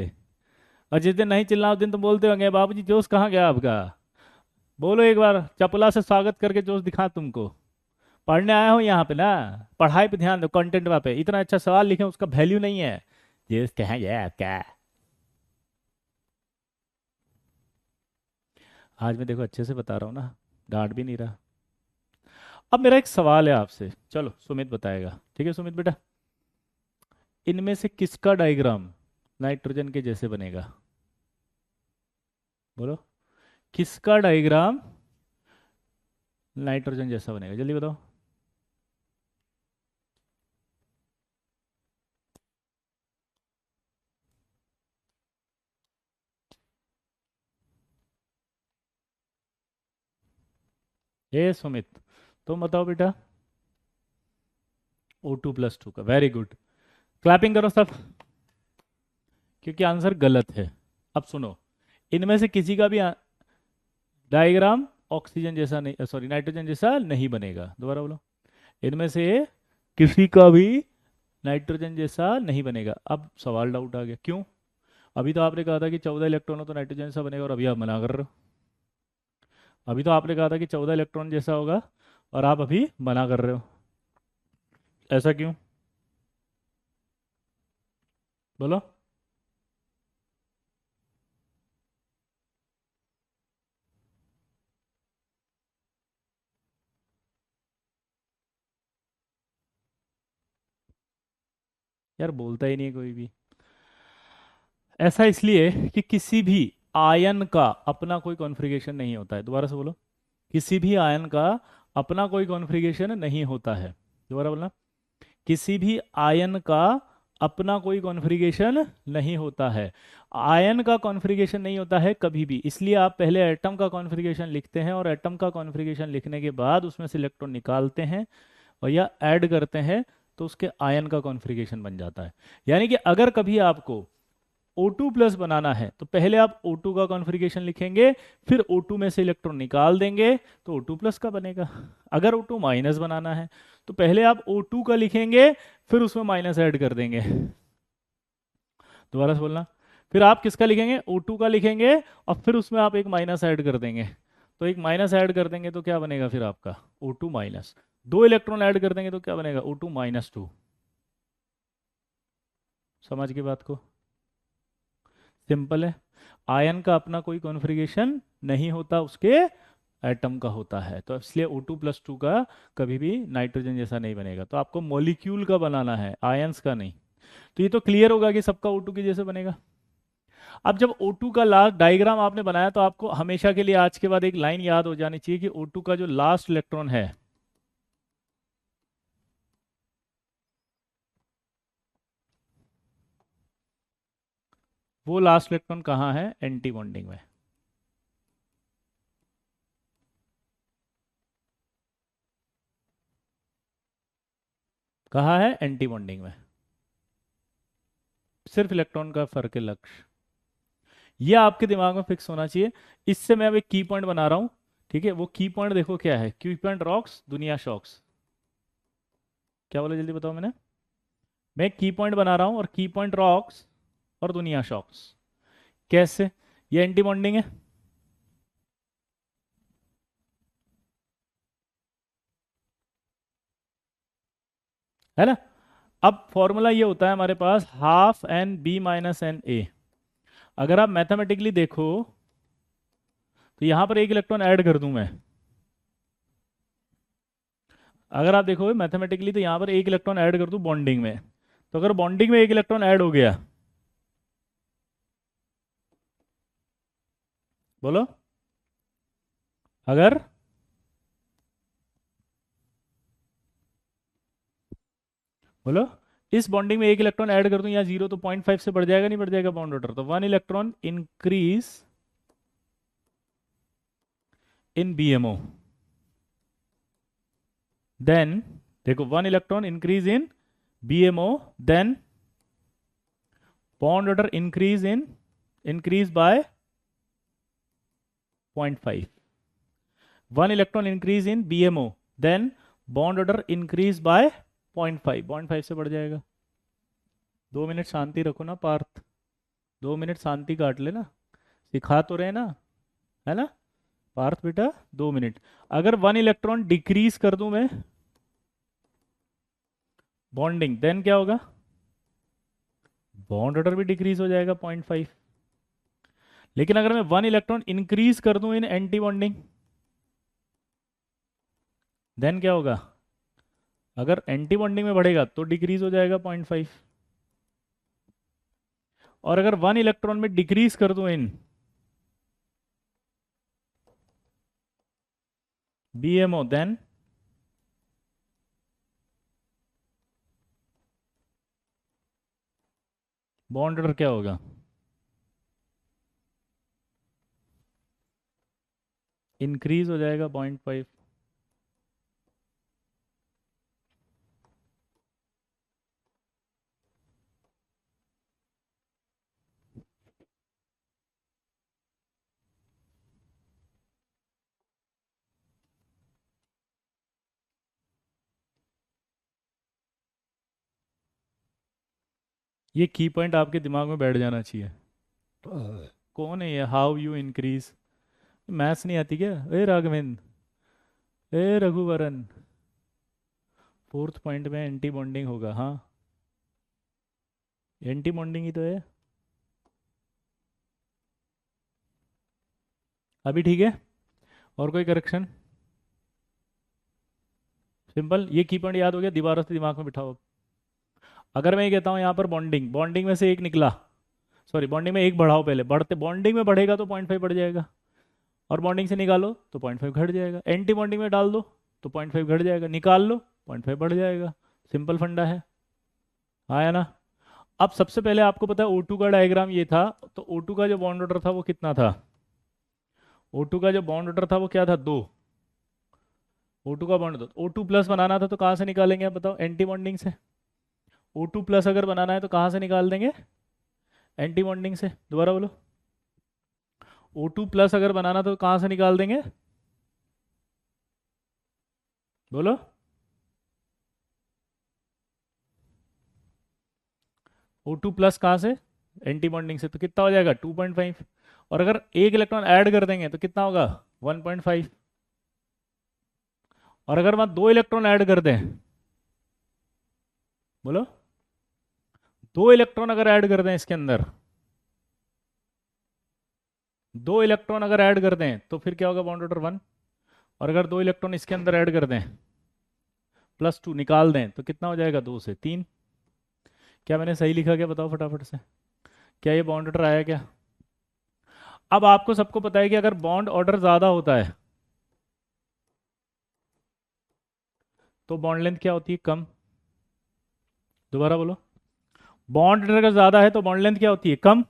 और जिस दिन नहीं चिल्लाओ उस दिन तुम बोलते होंगे बाबूजी जोश कहाँ गया आपका। बोलो एक बार, चपला से स्वागत करके जोश दिखा तुमको। पढ़ने आया हूँ यहाँ पे ना, पढ़ाई पे ध्यान दो, कंटेंट पे। इतना अच्छा सवाल लिखे उसका वैल्यू नहीं है। जोश कहाँ गया आपका? आज मैं देखो अच्छे से बता रहा हूँ ना, डांट भी नहीं रहा। अब मेरा एक सवाल है आपसे, चलो सुमित बताएगा, ठीक है सुमित बेटा? इनमें से किसका डायग्राम नाइट्रोजन के जैसे बनेगा? बोलो, किसका डायग्राम नाइट्रोजन जैसा बनेगा, जल्दी बताओ। ए सुमित, तुम बताओ बेटा। O2+2 का, वेरी गुड। क्लैपिंग करो सब, क्योंकि आंसर गलत है। अब सुनो, इनमें से किसी का भी डायग्राम ऑक्सीजन जैसा नहीं, सॉरी नाइट्रोजन जैसा नहीं बनेगा। दोबारा बोलो, इनमें से किसी का भी नाइट्रोजन जैसा नहीं बनेगा। अब सवाल डाउट आ गया, क्यों? अभी तो आपने कहा था कि 14 इलेक्ट्रॉन हो तो नाइट्रोजन जैसा बनेगा, और अभी आप मना कर रहे हो। अभी तो आपने कहा था कि 14 इलेक्ट्रॉन जैसा होगा, और आप अभी मना कर रहे हो। ऐसा क्यों? बोलो। यार बोलता ही नहीं है कोई भी। ऐसा इसलिए कि किसी भी आयन का अपना कोई कॉन्फ़िगरेशन नहीं होता है। दोबारा से बोलो, किसी भी आयन का अपना कोई कॉन्फ़िगरेशन नहीं होता है। दोबारा बोलना, किसी भी आयन का अपना कोई कॉन्फ़िगरेशन नहीं होता है। आयन का कॉन्फ़िगरेशन नहीं होता है कभी भी, इसलिए आप पहले एटम का कॉन्फ़िगरेशन लिखते हैं, और एटम का कॉन्फ़िगरेशन लिखने के बाद उसमें से इलेक्ट्रॉन निकालते हैं और या ऐड करते हैं, तो उसके आयन का कॉन्फ़िगरेशन बन जाता है। यानी कि अगर कभी आपको O2+ बनाना है तो पहले आप O2 का कॉन्फ़िगरेशन लिखेंगे, फिर O2 में से इलेक्ट्रॉन निकाल देंगे तो O2+ का बनेगा। अगर O2- बनाना है तो पहले आप O2 का लिखेंगे, फिर उसमें माइनस ऐड कर देंगे। दोबारा से बोलना, फिर आप किसका लिखेंगे? O2 का लिखेंगे, और फिर उसमें आप एक माइनस ऐड कर देंगे। तो एक माइनस ऐड कर देंगे तो क्या बनेगा फिर आपका? O2-। दो इलेक्ट्रॉन ऐड कर देंगे तो क्या बनेगा? O2-2। समझ की बात को? सिंपल है। आयन का अपना कोई कॉन्फ़िगरेशन नहीं होता, उसके एटम का होता है। तो इसलिए O2+2 का कभी भी नाइट्रोजन जैसा नहीं बनेगा। तो आपको मॉलिक्यूल का बनाना है, आयंस का नहीं। तो ये तो क्लियर होगा कि सबका O2 के जैसे बनेगा। अब जब O2 का लास्ट डायग्राम आपने बनाया, तो आपको हमेशा के लिए आज के बाद एक लाइन याद हो जानी चाहिए कि O2 का जो लास्ट इलेक्ट्रॉन है, वो लास्ट इलेक्ट्रॉन कहाँ है? एंटी बॉन्डिंग में। कहाँ है? एंटी बॉन्डिंग में। सिर्फ इलेक्ट्रॉन का फर्क है, लक्ष्य। ये आपके दिमाग में फिक्स होना चाहिए। इससे मैं अब एक की पॉइंट बना रहा हूं, ठीक है? वो की पॉइंट देखो क्या है। की पॉइंट रॉक्स, दुनिया शॉक्स। क्या बोला, जल्दी बताओ मैंने? मैं की पॉइंट बना रहा हूं, और की पॉइंट रॉक्स और दुनिया शॉक्स। कैसे? ये एंटी बॉन्डिंग है, है ना? अब फॉर्मूला ये होता है हमारे पास, ½ N B - N A। अगर आप मैथमेटिकली देखो तो यहां पर एक इलेक्ट्रॉन ऐड कर दूं मैं। अगर आप देखो मैथमेटिकली, तो यहां पर एक इलेक्ट्रॉन ऐड कर दूं बॉन्डिंग में। तो अगर बॉन्डिंग में एक इलेक्ट्रॉन ऐड हो गया, बोलो। अगर बोलो इस बॉन्डिंग में एक इलेक्ट्रॉन ऐड कर दूं या जीरो, तो 0.5 से बढ़ जाएगा नहीं बढ़ जाएगा बॉन्ड ऑर्डर? तो 1 electron increase in BMO, then देखो 1 electron increase in BMO, then bond order increase by 0.5। 1 electron increase in BMO, then bond order increase by 0.5, 0.5 से बढ़ जाएगा। 2 मिनट शांति रखो ना पार्थ, 2 मिनट शांति काट लेना, सिखा तो रहे ना, है ना पार्थ बेटा? 2 मिनट। अगर 1 इलेक्ट्रॉन डिक्रीज कर दूं मैं बॉन्डिंग, देन क्या होगा? बॉन्ड ऑर्डर भी डिक्रीज हो जाएगा 0.5। लेकिन अगर मैं 1 इलेक्ट्रॉन इंक्रीज कर दूं इन एंटी बॉन्डिंग, देन क्या होगा? अगर एंटी बॉन्डिंग में बढ़ेगा तो डिक्रीज हो जाएगा 0.5, और अगर 1 इलेक्ट्रॉन में डिक्रीज कर दूं इन बीएमओ, देन बॉन्ड ऑर्डर क्या होगा? इंक्रीज हो जाएगा 0.5। ये की पॉइंट आपके दिमाग में बैठ जाना चाहिए। कौन है ये हाउ यू इंक्रीज? मैथ्स नहीं आती क्या? ए राघवेंद्र, ए रघुवरन, फोर्थ पॉइंट में एंटी बॉन्डिंग होगा। हाँ, एंटी बॉन्डिंग ही तो है। अभी ठीक है? और कोई करेक्शन? सिंपल, ये की पॉइंट याद हो गया, दोबारा से दिमाग में बिठाओ। अगर मैं ये कहता हूँ यहाँ पर बॉन्डिंग, बॉन्डिंग में से एक निकला, सॉरी बॉन्डिंग में एक बढ़ाओ, पहले बढ़ते बॉन्डिंग में बढ़ेगा तो 0.5 बढ़ जाएगा, और बॉन्डिंग से निकालो तो 0.5 घट जाएगा, एंटी बॉन्डिंग में डाल दो तो 0.5 घट जाएगा, निकाल लो 0.5 बढ़ जाएगा। सिंपल फंडा है, आया ना? अब सबसे पहले आपको पता है O2 का डायग्राम ये था, तो O2 का जो बॉन्ड ऑर्डर था वो कितना था? O2 का जो बॉन्ड ऑर्डर था वो क्या था? 2। O2 का बॉन्ड, दो O2 प्लस बनाना था तो कहाँ से निकालेंगे आप बताओ? एंटी बॉन्डिंग से। O2 प्लस अगर बनाना है तो कहाँ से निकाल देंगे? एंटी बॉन्डिंग से। दोबारा बोलो। O2 प्लस अगर बनाना तो कहाँ से निकाल देंगे? बोलो। O2 प्लस कहाँ से? एंटी बॉन्डिंग से। तो कितना हो जाएगा? 2.5। और अगर एक इलेक्ट्रॉन ऐड कर देंगे तो कितना होगा? 1.5। और अगर वहां 2 इलेक्ट्रॉन ऐड कर दें, बोलो, 2 इलेक्ट्रॉन अगर ऐड कर दें इसके अंदर, 2 इलेक्ट्रॉन अगर ऐड कर दें तो फिर क्या होगा? Bond order 1। और अगर 2 इलेक्ट्रॉन इसके अंदर ऐड कर दें, +2 निकाल दें तो कितना हो जाएगा? 2 से 3। क्या मैंने सही लिखा? क्या बताओ फटाफट से, क्या ये बॉन्ड ऑर्डर आया क्या? अब आपको सबको पता है कि अगर बॉन्ड ऑर्डर ज्यादा होता है तो बॉन्ड लेंथ क्या होती है? कम। दोबारा बोलो। बॉन्ड ऑर्डर अगर ज्यादा है तो बॉन्ड लेंथ क्या होती है? कम।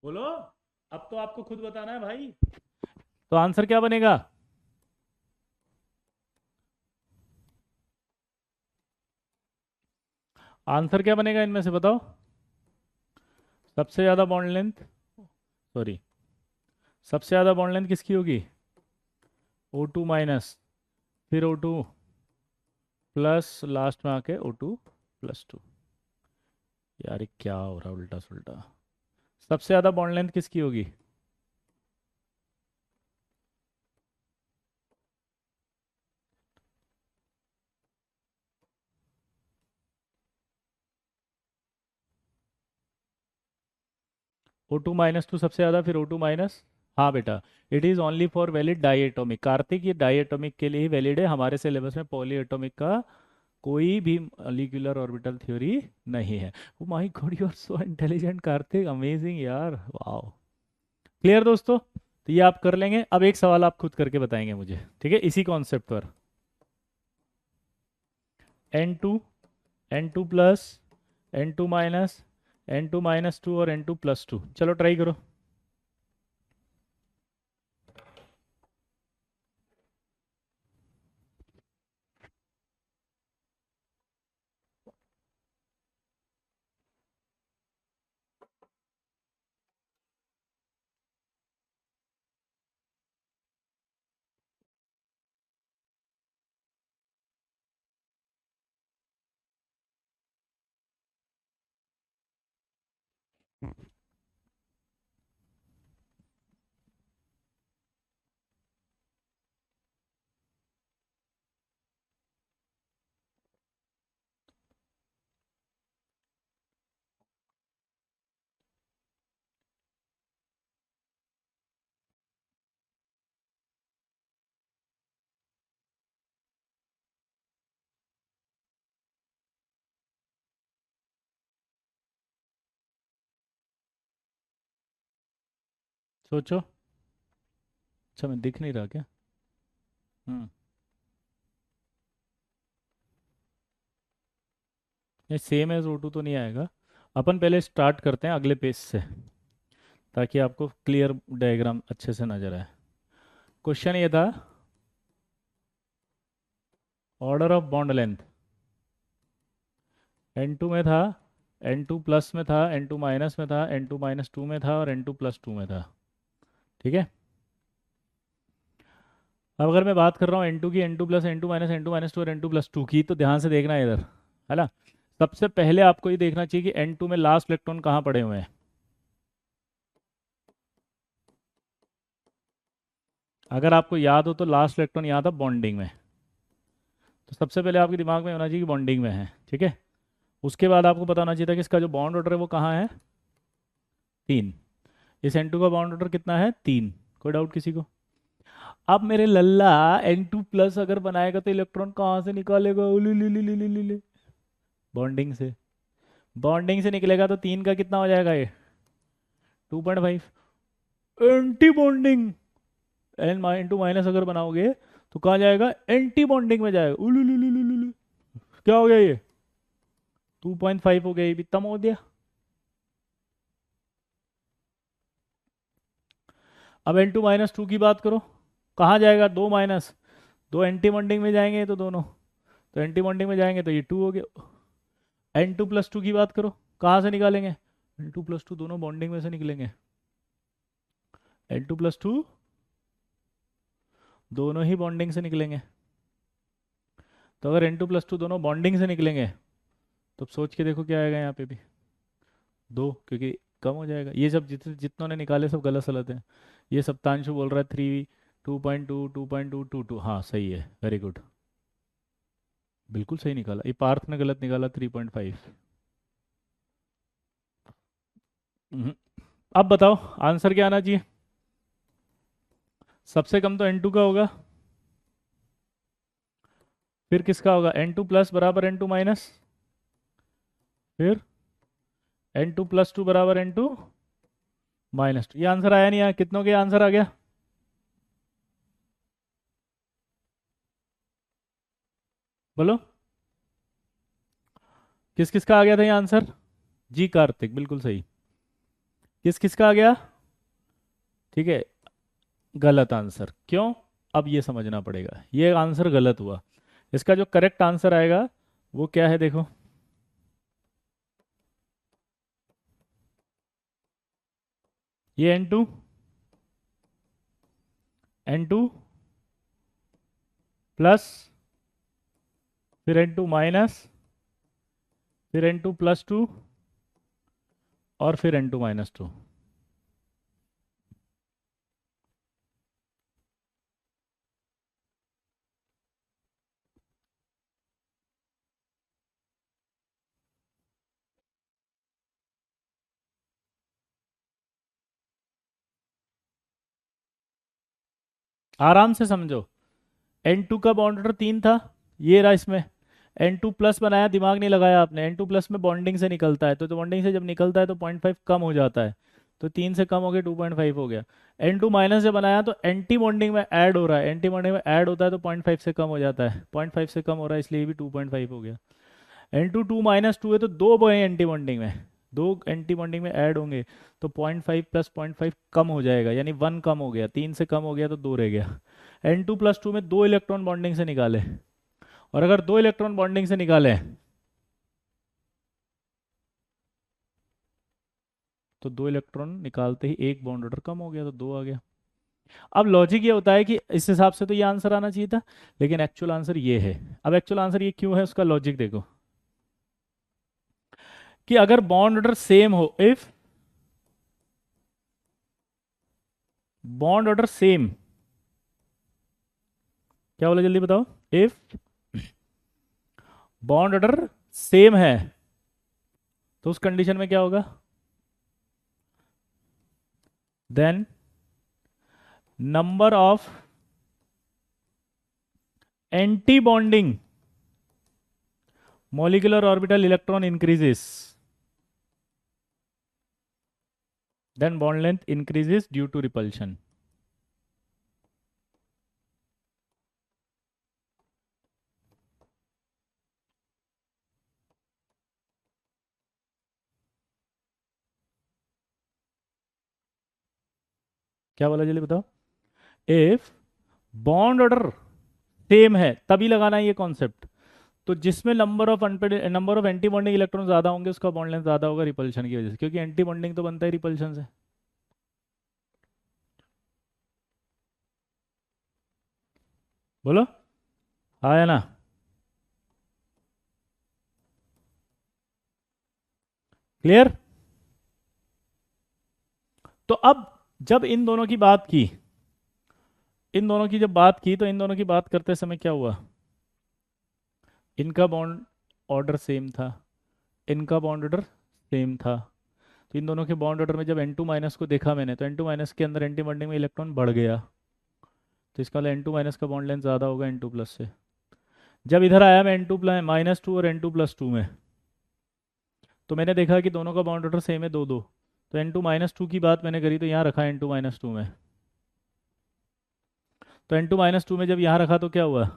बोलो, अब तो आपको खुद बताना है भाई। तो आंसर क्या बनेगा? आंसर क्या बनेगा इनमें से बताओ? सबसे ज़्यादा बॉन्ड लेंथ, सॉरी, सबसे ज़्यादा बॉन्ड लेंथ किसकी होगी? O2 माइनस, फिर O2 प्लस, लास्ट में आके O2 प्लस 2। यार ये क्या हो रहा है उल्टा सुल्टा? सबसे ज़्यादा बॉन्ड लेंथ किसकी होगी? O2 माइनस 2 सबसे ज़्यादा, फिर O2 माइनस, हाँ बेटा, it is only for valid diatomic. Karthik, ये डाई एटॉमिक के लिए ही वैलिड है, हमारे सिलेबस में पॉली एटॉमिक का कोई भी मॉलिक्यूलर ऑर्बिटल थ्योरी नहीं है। Oh my god, you are so intelligent Karthik, amazing यार, वाओ। क्लियर दोस्तों? तो ये आप कर लेंगे। अब एक सवाल आप खुद करके बताएंगे मुझे, ठीक है, इसी कॉन्सेप्ट पर। N2, N2 plus, N2 minus, N2 minus 2 और N2 प्लस 2, चलो ट्राई करो। सोचो। अच्छा, मैं दिख नहीं रहा क्या? हम्म। ये सेम एज O2 तो नहीं आएगा। अपन पहले स्टार्ट करते हैं अगले पेज से, ताकि आपको क्लियर डायग्राम अच्छे से नजर आए। क्वेश्चन ये था, order of bond length N2 में था, N2 प्लस में था, N2 माइनस में था, N2 माइनस 2 में था और N2 प्लस 2 में था। ठीक है। अब अगर मैं बात कर रहा हूँ N2 की, N2 plus, N2 minus, N2 minus 2 और N2 प्लस 2 की, तो ध्यान से देखना है इधर, है ना। सबसे पहले आपको ये देखना चाहिए कि N2 में लास्ट इलेक्ट्रॉन कहाँ पड़े हुए हैं। अगर आपको याद हो तो लास्ट इलेक्ट्रॉन यहाँ था बॉन्डिंग में, तो सबसे पहले आपके दिमाग में होना चाहिए कि बॉन्डिंग में है। ठीक है। उसके बाद आपको पता होना चाहिए था कि इसका जो बॉन्ड ऑर्डर है वो कहाँ है, 3। इस N2 का बॉन्ड ऑर्डर कितना है, 3। कोई डाउट किसी को? अब मेरे लल्ला, N2 प्लस अगर बनाएगा तो इलेक्ट्रॉन कहाँ से निकालेगा? बॉन्डिंग से। बॉन्डिंग से निकलेगा तो 3 का कितना हो जाएगा ये, 2.5। एंटी बॉन्डिंग, N2 माइनस अगर बनाओगे तो कहाँ जाएगा, एंटी बॉन्डिंग में जाएगा। क्या हो गया ये, 2.5 हो गया, ये भी कम हो गया। अब N2 माइनस 2 की बात करो, कहाँ जाएगा, 2 माइनस, 2 एंटी बॉन्डिंग में जाएंगे तो दोनों, तो एंटी बॉन्डिंग में जाएंगे तो ये 2 हो गया। N2 प्लस 2 की बात करो, कहाँ से निकालेंगे, N2 प्लस 2 दोनों बॉन्डिंग में से निकलेंगे। N2 प्लस 2 दोनों ही बॉन्डिंग से निकलेंगे। तो अगर N2 प्लस 2 दोनों बॉन्डिंग से निकलेंगे, तो अब सोच के देखो क्या आएगा यहाँ पे भी, 2, क्योंकि कम हो जाएगा। ये सब जितनों ने निकाले सब गलत सलत हैं। ये सप्तांशु बोल रहा है 3, 2.2, 2.222, हाँ सही है, वेरी गुड, बिल्कुल सही निकाला। ये पार्थ ने गलत निकाला, 3.5। अब बताओ आंसर क्या आना चाहिए? सबसे कम तो N2 का होगा, फिर किसका होगा, N2 प्लस बराबर N2 माइनस, फिर N2 प्लस 2 बराबर N2 माइनस 2। ये आंसर आया नहीं आया, कितनों के आंसर आ गया, बोलो। किस किस का आ गया था ये आंसर? जी कार्तिक, बिल्कुल सही। किस किस का आ गया? ठीक है, गलत आंसर क्यों? अब ये समझना पड़ेगा, ये आंसर गलत हुआ। इसका जो करेक्ट आंसर आएगा वो क्या है, देखो। ये N2, N2 प्लस, फिर N2 माइनस, फिर N2 प्लस 2, और फिर N2 माइनस 2। आराम से समझो। N2 का बॉन्ड ऑर्डर 3 था, ये रहा इसमें। N2 प्लस बनाया, दिमाग नहीं लगाया आपने। N2 प्लस में बॉन्डिंग से निकलता है, तो बॉन्डिंग से जब निकलता है तो 0.5 कम हो जाता है। तो 3 से कम हो गया, 2.5 हो गया। N2 माइनस जब बनाया तो एंटी बॉन्डिंग में ऐड हो रहा है, एंटी बॉन्डिंग में ऐड होता है तो 0.5 से कम हो जाता है, 0.5 से कम हो रहा है इसलिए भी 2.5 हो गया। N2 2 - 2 है तो दो बने एंटी बॉन्डिंग में, दो एंटी बॉन्डिंग में ऐड होंगे, तो 0.5 प्लस 0.5 कम हो जाएगा, यानी 1 कम हो गया। 3 से कम हो गया तो 2 रह गया। N2 प्लस 2 में दो इलेक्ट्रॉन बॉन्डिंग से निकाले, और अगर दो इलेक्ट्रॉन बॉन्डिंग से निकाले तो दो इलेक्ट्रॉन निकालते ही एक बॉन्ड ऑर्डर कम हो गया, तो दो आ गया। अब लॉजिक ये होता है कि इस हिसाब से तो ये आंसर आना चाहिए था, लेकिन एक्चुअल आंसर ये है। अब एक्चुअल आंसर ये क्यों है, उसका लॉजिक देखो। कि अगर बॉन्ड ऑर्डर सेम हो, इफ बॉन्ड ऑर्डर सेम, क्या बोला जल्दी बताओ, इफ बॉन्ड ऑर्डर सेम है, तो उस कंडीशन में क्या होगा, then number of anti bonding molecular orbital electron increases, then bond length increases due to repulsion। क्या बोला जल्दी बताओ, इफ बॉन्ड ऑर्डर सेम है तभी लगाना है ये कॉन्सेप्ट। तो जिसमें number of anti bonding electron ज्यादा होंगे उसका बॉन्ड लेंथ ज्यादा होगा रिपल्शन की वजह से, क्योंकि एंटी बॉन्डिंग तो बनता है रिपल्शन से। बोलो, हाँ या ना। क्लियर। तो अब जब इन दोनों की बात की, इन दोनों की जब बात की, तो इन दोनों की बात करते समय क्या हुआ, इनका बॉन्ड ऑर्डर सेम था, इनका बॉन्ड ऑर्डर सेम था। तो इन दोनों के बॉन्ड ऑर्डर में जब N2 माइनस को देखा मैंने, तो N2 माइनस के अंदर एंटी बॉन्डिंग में इलेक्ट्रॉन बढ़ गया, तो इसका मतलब N2 माइनस का बॉन्ड लेंथ ज़्यादा होगा N2 प्लस से। जब इधर आया मैं N2 माइनस 2 और N2 प्लस 2 में, तो मैंने देखा कि दोनों का बॉन्ड ऑर्डर सेम है, दो दो। तो N2 माइनस 2 की बात मैंने करी, तो यहाँ रखा N2 माइनस 2 में। तो N2 माइनस 2 में जब यहाँ रखा तो क्या हुआ,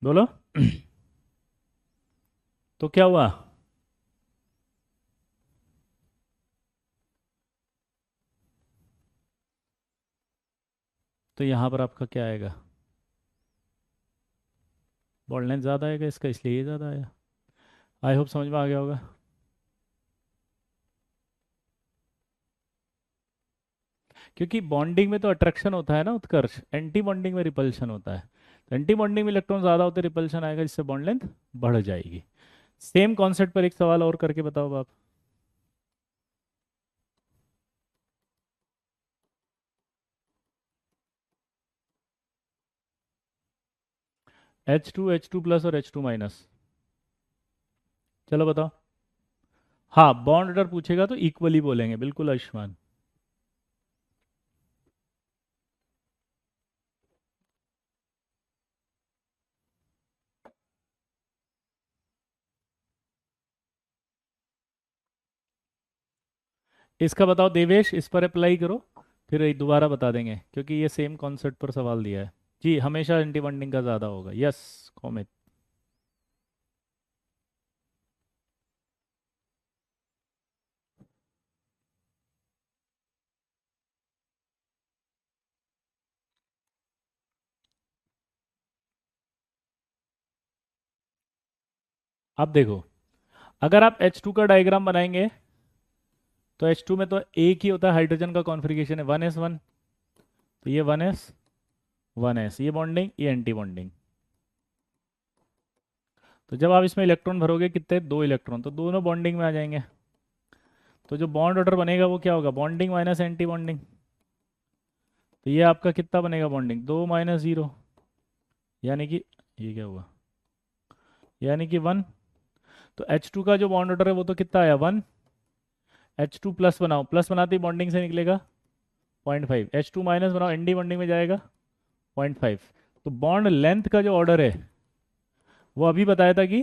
बोलो तो क्या हुआ, तो यहाँ पर आपका क्या आएगा, बॉन्ड लेंथ ज़्यादा आएगा इसका, इसलिए ये ज़्यादा आया। आई होप समझ में आ गया होगा। क्योंकि बॉन्डिंग में तो अट्रैक्शन होता है ना उत्कर्ष, एंटी बॉन्डिंग में रिपल्शन होता है। तो एंटी बॉन्डिंग में इलेक्ट्रॉन ज़्यादा होते, रिपल्शन आएगा, जिससे बॉन्ड लेंथ बढ़ जाएगी। सेम कॉन्सेप्ट पर एक सवाल और करके बताओ आप। H2 प्लस और H2 माइनस, चलो बताओ। हाँ, बॉन्ड ऑर्डर पूछेगा तो इक्वली बोलेंगे, बिल्कुल आयुष्मान। इसका बताओ देवेश, इस पर अप्लाई करो, फिर एक दोबारा बता देंगे, क्योंकि ये सेम कॉन्सेप्ट पर सवाल दिया है। जी, हमेशा एंटी बॉन्डिंग का ज़्यादा होगा, यस कॉमित। अब देखो, अगर आप H2 का डायग्राम बनाएंगे तो H2 में तो एक ही होता है, हाइड्रोजन का कॉन्फ़िगरेशन है 1s1, तो ये 1s ये बॉन्डिंग, ये एंटी बॉन्डिंग। तो जब आप इसमें इलेक्ट्रॉन भरोगे कितने, 2 इलेक्ट्रॉन, तो दोनों बॉन्डिंग में आ जाएंगे। तो जो बॉन्ड ऑर्डर बनेगा वो क्या होगा, बॉन्डिंग माइनस एंटी बॉन्डिंग। तो ये आपका कितना बनेगा बॉन्डिंग, 2 - 0, यानी कि ये क्या हुआ, यानी कि 1। तो H2 का जो बॉन्ड ऑर्डर है वो तो कितना आया 1। H2 प्लस बनाओ, प्लस बनाते ही बॉन्डिंग से निकलेगा 0.5, H2 माइनस बनाओ एंटी बॉन्डिंग में जाएगा 0.5। तो बॉन्ड लेंथ का जो ऑर्डर है वो अभी बताया था कि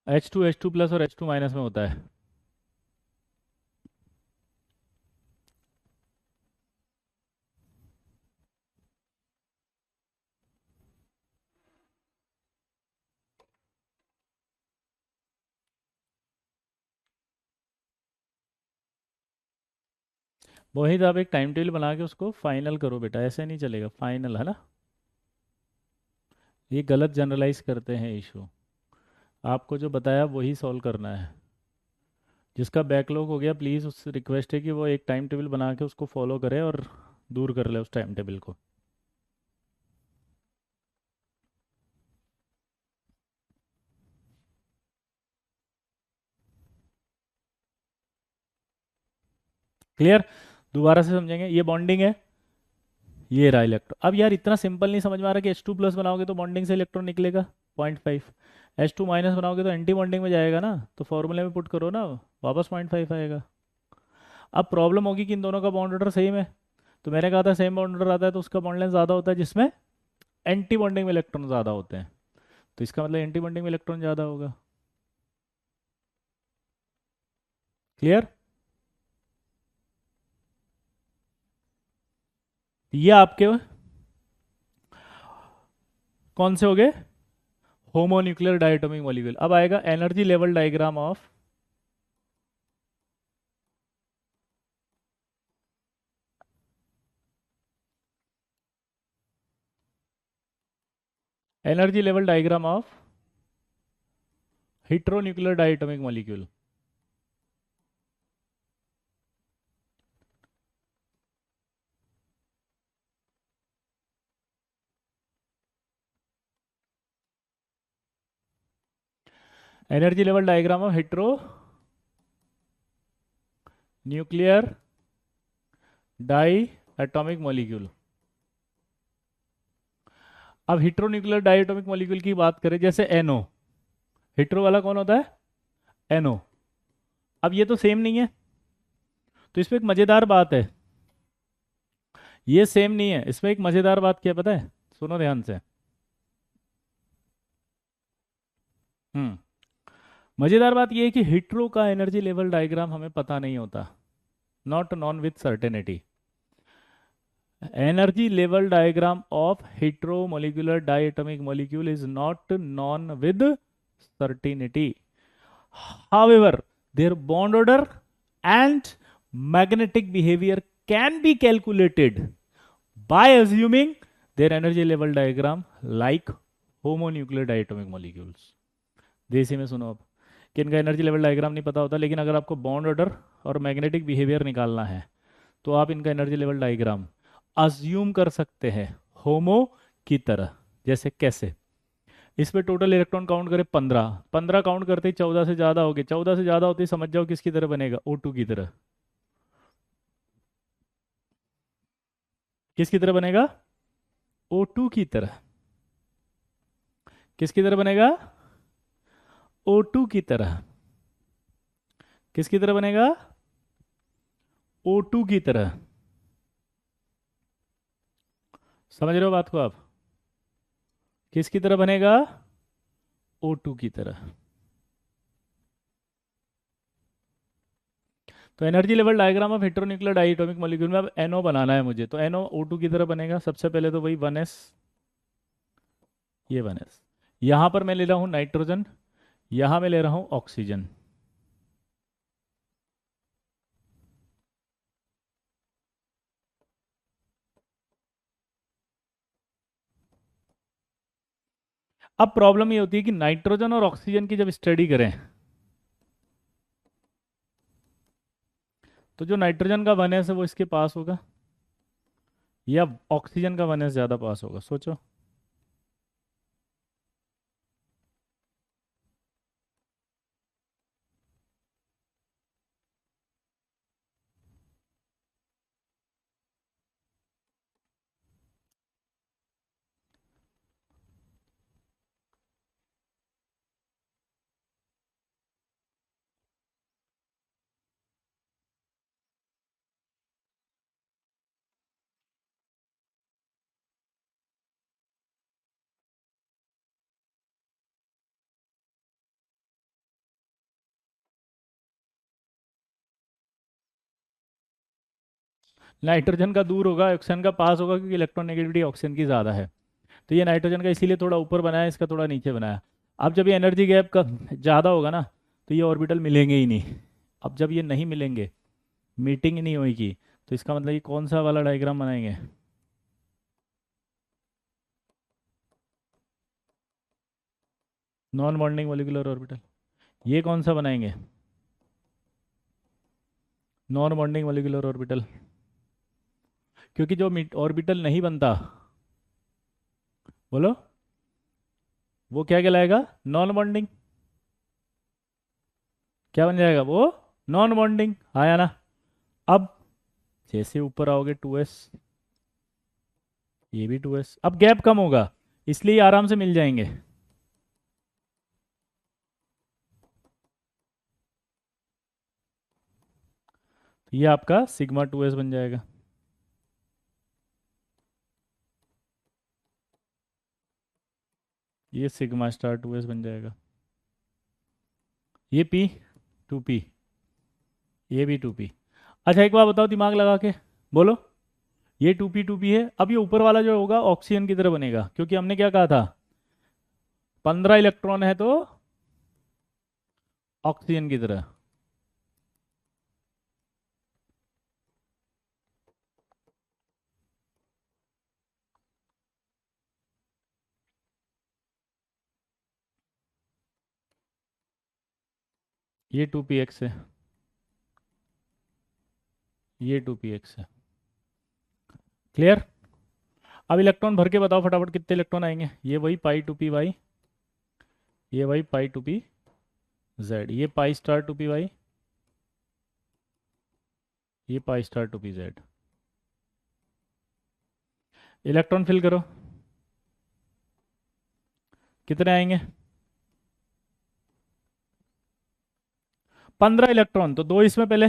H2 प्लस और H2 माइनस में होता है। वही तो, आप एक टाइम टेबल बना के उसको फाइनल करो बेटा, ऐसे नहीं चलेगा, फाइनल है ना। ये गलत जनरलाइज करते हैं इशू, आपको जो बताया वही सॉल्व करना है। जिसका बैकलॉग हो गया प्लीज़, उससे रिक्वेस्ट है कि वो एक टाइम टेबल बना के उसको फॉलो करे और दूर कर ले उस टाइम टेबल को। क्लियर, दोबारा से समझेंगे, ये बॉन्डिंग है, ये रहा इलेक्ट्रॉन। अब यार इतना सिंपल नहीं समझ में आ रहा कि H2 प्लस बनाओगे तो बॉन्डिंग से इलेक्ट्रॉन निकलेगा 0.5, H2 माइनस बनाओगे तो एंटी बॉन्डिंग में जाएगा ना, तो फॉर्मूले में पुट करो ना, वापस 0.5 आएगा। अब प्रॉब्लम होगी कि इन दोनों का बॉन्ड ऑर्डर सेम है, तो मैंने कहा था सेम बॉन्ड ऑर्डर आता है तो उसका बॉन्ड लेंथ ज़्यादा होता है जिसमें एंटी बॉन्डिंग में इलेक्ट्रॉन ज़्यादा होते हैं, तो इसका मतलब एंटी बॉन्डिंग में इलेक्ट्रॉन ज़्यादा होगा। क्लियर, ये आपके कौन से हो गए, होमोन्यूक्लियर डायटोमिक मॉलिक्यूल। अब आएगा energy level diagram of energy level diagram of heteronuclear diatomic molecule. Energy level diagram of heteronuclear diatomic molecule. अब हेट्रोन्यूक्लियर डाई एटॉमिक मॉलिक्यूल की बात करें, जैसे एनओ, हेट्रो वाला कौन होता है, एनओ। अब ये तो सेम नहीं है, तो इसमें एक मजेदार बात है, ये सेम नहीं है, इसमें एक मजेदार बात क्या है पता है, सुनो ध्यान से। हम्म, मजेदार बात ये है कि हेट्रो का एनर्जी लेवल डायग्राम हमें पता नहीं होता, not non with certainty. Energy level diagram of heteromolecular diatomic molecule is not known with certainty. However, their bond order and magnetic behavior can be calculated by assuming their energy level diagram like homonuclear diatomic molecules. देसी में सुनो अब, कि इनका energy level diagram नहीं पता होता, लेकिन अगर आपको बॉन्ड ऑर्डर और मैग्नेटिक बिहेवियर निकालना है तो आप इनका एनर्जी लेवल डायग्राम अज्यूम कर सकते हैं होमो की तरह। जैसे कैसे, इस पे टोटल इलेक्ट्रॉन काउंट करें 15, 15 काउंट करते ही 14 से ज़्यादा हो गए, 14 से ज़्यादा होते ही समझ जाओ किसकी तरह बनेगा, O2 की तरह। किसकी तरह बनेगा, O2 की तरह। किसकी तरह बनेगा, O2 की तरह। किसकी तरह बनेगा, O2 की तरह। समझ रहे हो बात को आप, किसकी तरह बनेगा, O2 की तरह। तो energy level diagram of heteronuclear diatomic molecule में अब NO बनाना है मुझे, तो NO O2 की तरह बनेगा। सबसे पहले तो वही 1s, ये 1s, यहां पर मैं ले रहा हूं नाइट्रोजन, यहां मैं ले रहा हूं ऑक्सीजन। अब प्रॉब्लम ये होती है कि नाइट्रोजन और ऑक्सीजन की जब स्टडी करें तो जो नाइट्रोजन का 1s है वो इसके पास होगा या ऑक्सीजन का 1s ज़्यादा पास होगा, सोचो। नाइट्रोजन का दूर होगा, ऑक्सीजन का पास होगा, क्योंकि इलेक्ट्रोनेगेटिविटी ऑक्सीजन की ज़्यादा है। तो ये नाइट्रोजन का इसीलिए थोड़ा ऊपर बनाया, इसका थोड़ा नीचे बनाया। अब जब ये एनर्जी गैप का ज़्यादा होगा ना, तो ये ऑर्बिटल मिलेंगे ही नहीं। अब जब ये नहीं मिलेंगे, मीटिंग ही नहीं होगी, तो इसका मतलब ये कौन सा वाला डायग्राम बनाएंगे? Non bonding molecular orbital. ये कौन सा बनाएंगे? Non bonding molecular orbital. क्योंकि जो ऑर्बिटल नहीं बनता, बोलो, वो क्या कहलाएगा? Non bonding. क्या बन जाएगा वो? नॉन बॉन्डिंग, आया ना? अब जैसे ऊपर आओगे 2s, ये भी 2s, अब गैप कम होगा, इसलिए आराम से मिल जाएंगे। तो ये आपका सिग्मा 2s बन जाएगा। ये सिग्मा स्टार 2s बन जाएगा। ये p 2p, ये भी 2p। अच्छा एक बात बताओ दिमाग लगा के, बोलो। ये 2p है। अब ये ऊपर वाला जो होगा ऑक्सीजन की तरह बनेगा, क्योंकि हमने क्या कहा था, 15 इलेक्ट्रॉन है तो ऑक्सीजन की तरह। ये 2px है, ये 2px है। क्लियर? अब इलेक्ट्रॉन भर के बताओ फटाफट कितने इलेक्ट्रॉन आएंगे। ये वही पाई 2p y, ये वही पाई 2p z, ये पाई स्टार 2p y, ये pi star 2p z। Electron fill करो, कितने आएंगे? 15 इलेक्ट्रॉन। तो दो इसमें पहले,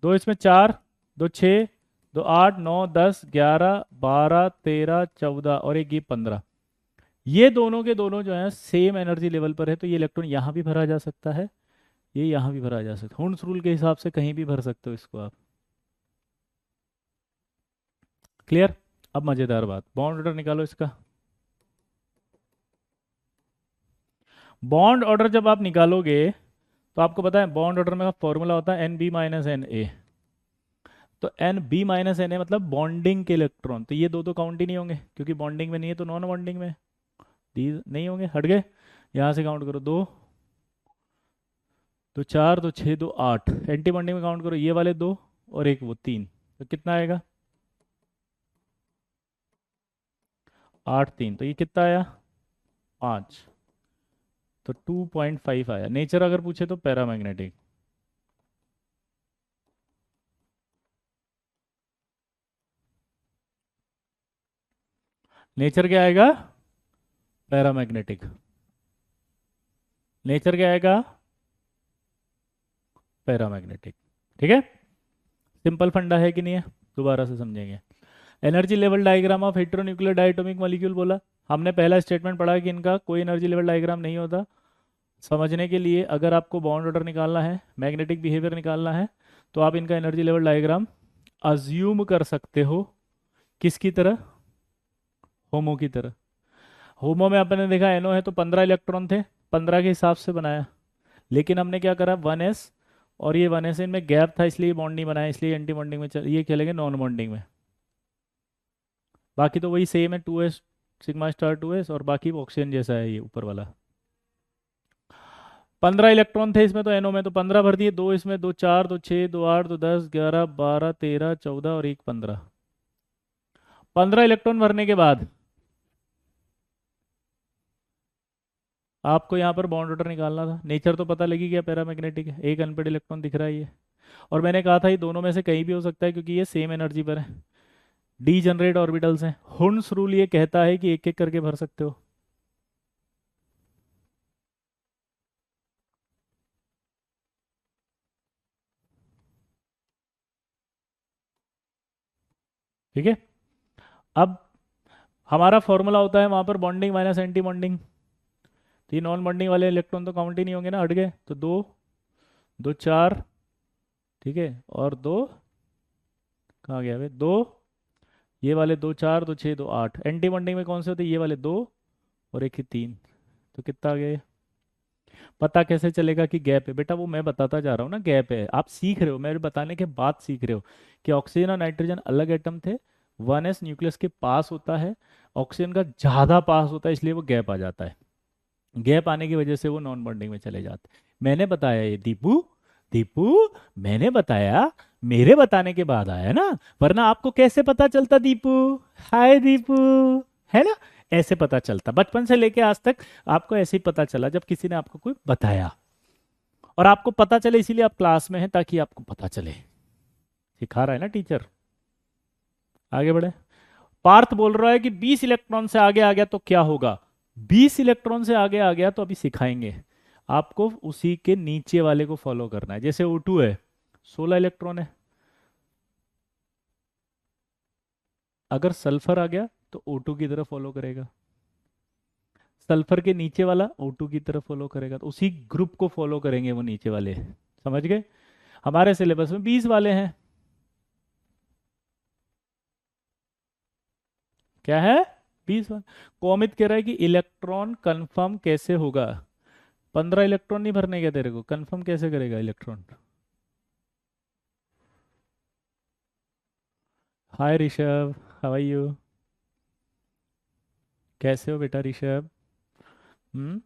दो इसमें, चार, दो छः, दो आठ, नौ, 10, 11, 12, 13, 14 और एक ये 15। ये दोनों के दोनों जो है सेम एनर्जी लेवल पर है, तो ये इलेक्ट्रॉन यहाँ भी भरा जा सकता है, ये यहाँ भी भरा जा सकता है। हुंस रूल के हिसाब से कहीं भी भर सकते हो इसको आप। क्लियर? अब मज़ेदार बात, बॉन्ड ऑर्डर निकालो इसका। बॉन्ड ऑर्डर जब आप निकालोगे तो आपको पता है बॉन्ड ऑर्डर में फॉर्मूला होता है NB-NA। तो NB-NA मतलब बॉन्डिंग के इलेक्ट्रॉन, तो ये दो तो काउंट ही नहीं होंगे, क्योंकि बॉन्डिंग में नहीं है, तो नॉन बॉन्डिंग में दीज नहीं होंगे, हट गए। यहाँ से काउंट करो, दो, दो चार, दो छः, दो आठ। एंटी बॉन्डिंग में काउंट करो, ये वाले दो और एक वो तीन, तो कितना आएगा? आठ तीन, तो ये कितना आया? पाँच। तो 2.5 आया। नेचर अगर पूछे तो पैरामैग्नेटिक। नेचर क्या आएगा? पैरामैग्नेटिक। नेचर क्या आएगा? पैरामैग्नेटिक। ठीक है? सिंपल फंडा है कि नहीं है? दोबारा से समझेंगे। Energy level diagram of heteronuclear diatomic molecule बोला हमने, पहला स्टेटमेंट पढ़ा कि इनका कोई एनर्जी लेवल डायग्राम नहीं होता। समझने के लिए अगर आपको बॉन्ड ऑर्डर निकालना है, मैग्नेटिक बिहेवियर निकालना है, तो आप इनका एनर्जी लेवल डायग्राम अज्यूम कर सकते हो। किसकी तरह? होमो की तरह। होमो में अपने देखा एनओ है तो 15 इलेक्ट्रॉन थे, 15 के हिसाब से बनाया। लेकिन हमने क्या करा, 1s और ये 1s, इनमें गैप था इसलिए बॉन्ड नहीं बनाया, इसलिए एंटी बॉन्डिंग में ये खेलेंगे नॉन बॉन्डिंग में। बाकी तो वही सेम है, 2s सिग्मा स्टार 2s, और बाकी वो ऑक्सीजन जैसा है ये ऊपर वाला। 15 इलेक्ट्रॉन थे इसमें, तो एनओ में तो 15 भर दिए, दो इसमें, दो 4, दो 6, दो 8, दो 10, 11, 12, 13, 14 और एक 15। 15 इलेक्ट्रॉन भरने के बाद आपको यहाँ पर बॉन्ड ऑर्डर निकालना था। नेचर तो पता लगी गया, पैरामैग्नेटिक है, एक अनपेड इलेक्ट्रॉन दिख रहा है ये। और मैंने कहा था ये दोनों में से कहीं भी हो सकता है क्योंकि ये सेम एनर्जी पर है, डी जनरेट ऑर्बिटल्स हैं। हुर्न्स रूल ये कहता है कि एक एक करके भर सकते हो। ठीक है। अब हमारा फॉर्मूला होता है वहां पर बॉन्डिंग माइनस एंटी बॉन्डिंग। तो ये नॉन बॉन्डिंग वाले इलेक्ट्रॉन तो काउंट ही नहीं होंगे ना, हट गए। तो दो, दो 4, ठीक है, और दो कहाँ गया भाई, दो, ये वाले दो 4, दो 6, दो 8। एंटी बॉन्डिंग में कौन से होते हैं, ये वाले दो और एक ही 3। तो कितना आ गया ये? पता कैसे चलेगा कि गैप है? बेटा वो मैं बताता जा रहा हूँ ना, गैप है, आप सीख रहे हो, मेरे बताने के बाद सीख रहे हो कि ऑक्सीजन और नाइट्रोजन अलग एटम थे। 1s न्यूक्लियस के पास होता है, ऑक्सीजन का ज़्यादा पास होता है, इसलिए वो गैप आ जाता है। गैप आने की वजह से वो नॉन बॉन्डिंग में चले जाते हैं। मैंने बताया ये दीपू, दीपू मैंने बताया, मेरे बताने के बाद आया ना, वरना आपको कैसे पता चलता दीपू? हाय दीपू, है ना? ऐसे पता चलता, बचपन से लेके आज तक आपको ऐसे ही पता चला जब किसी ने आपको कोई बताया। और आपको पता चले इसीलिए आप क्लास में हैं, ताकि आपको पता चले। सिखा रहा है ना टीचर। आगे बढ़े। पार्थ बोल रहा है कि 20 इलेक्ट्रॉन से आगे आ गया तो क्या होगा? 20 इलेक्ट्रॉन से आगे आ गया तो अभी सिखाएंगे आपको, उसी के नीचे वाले को फॉलो करना है। जैसे O2 है, 16 इलेक्ट्रॉन है। अगर सल्फर आ गया तो O2 की तरफ फॉलो करेगा, सल्फर के नीचे वाला O2 की तरफ फॉलो करेगा, तो उसी ग्रुप को फॉलो करेंगे वो नीचे वाले। समझ गए? हमारे सिलेबस में 20 वाले हैं। क्या है? 20 वाले। कोमित कह रहा है कि इलेक्ट्रॉन कंफर्म कैसे होगा? 15 इलेक्ट्रॉन नहीं भरने के, तेरे को कंफर्म कैसे करेगा electron? Hi Rishabh, how are you? कैसे हो बेटा ऋषभ? हम्म।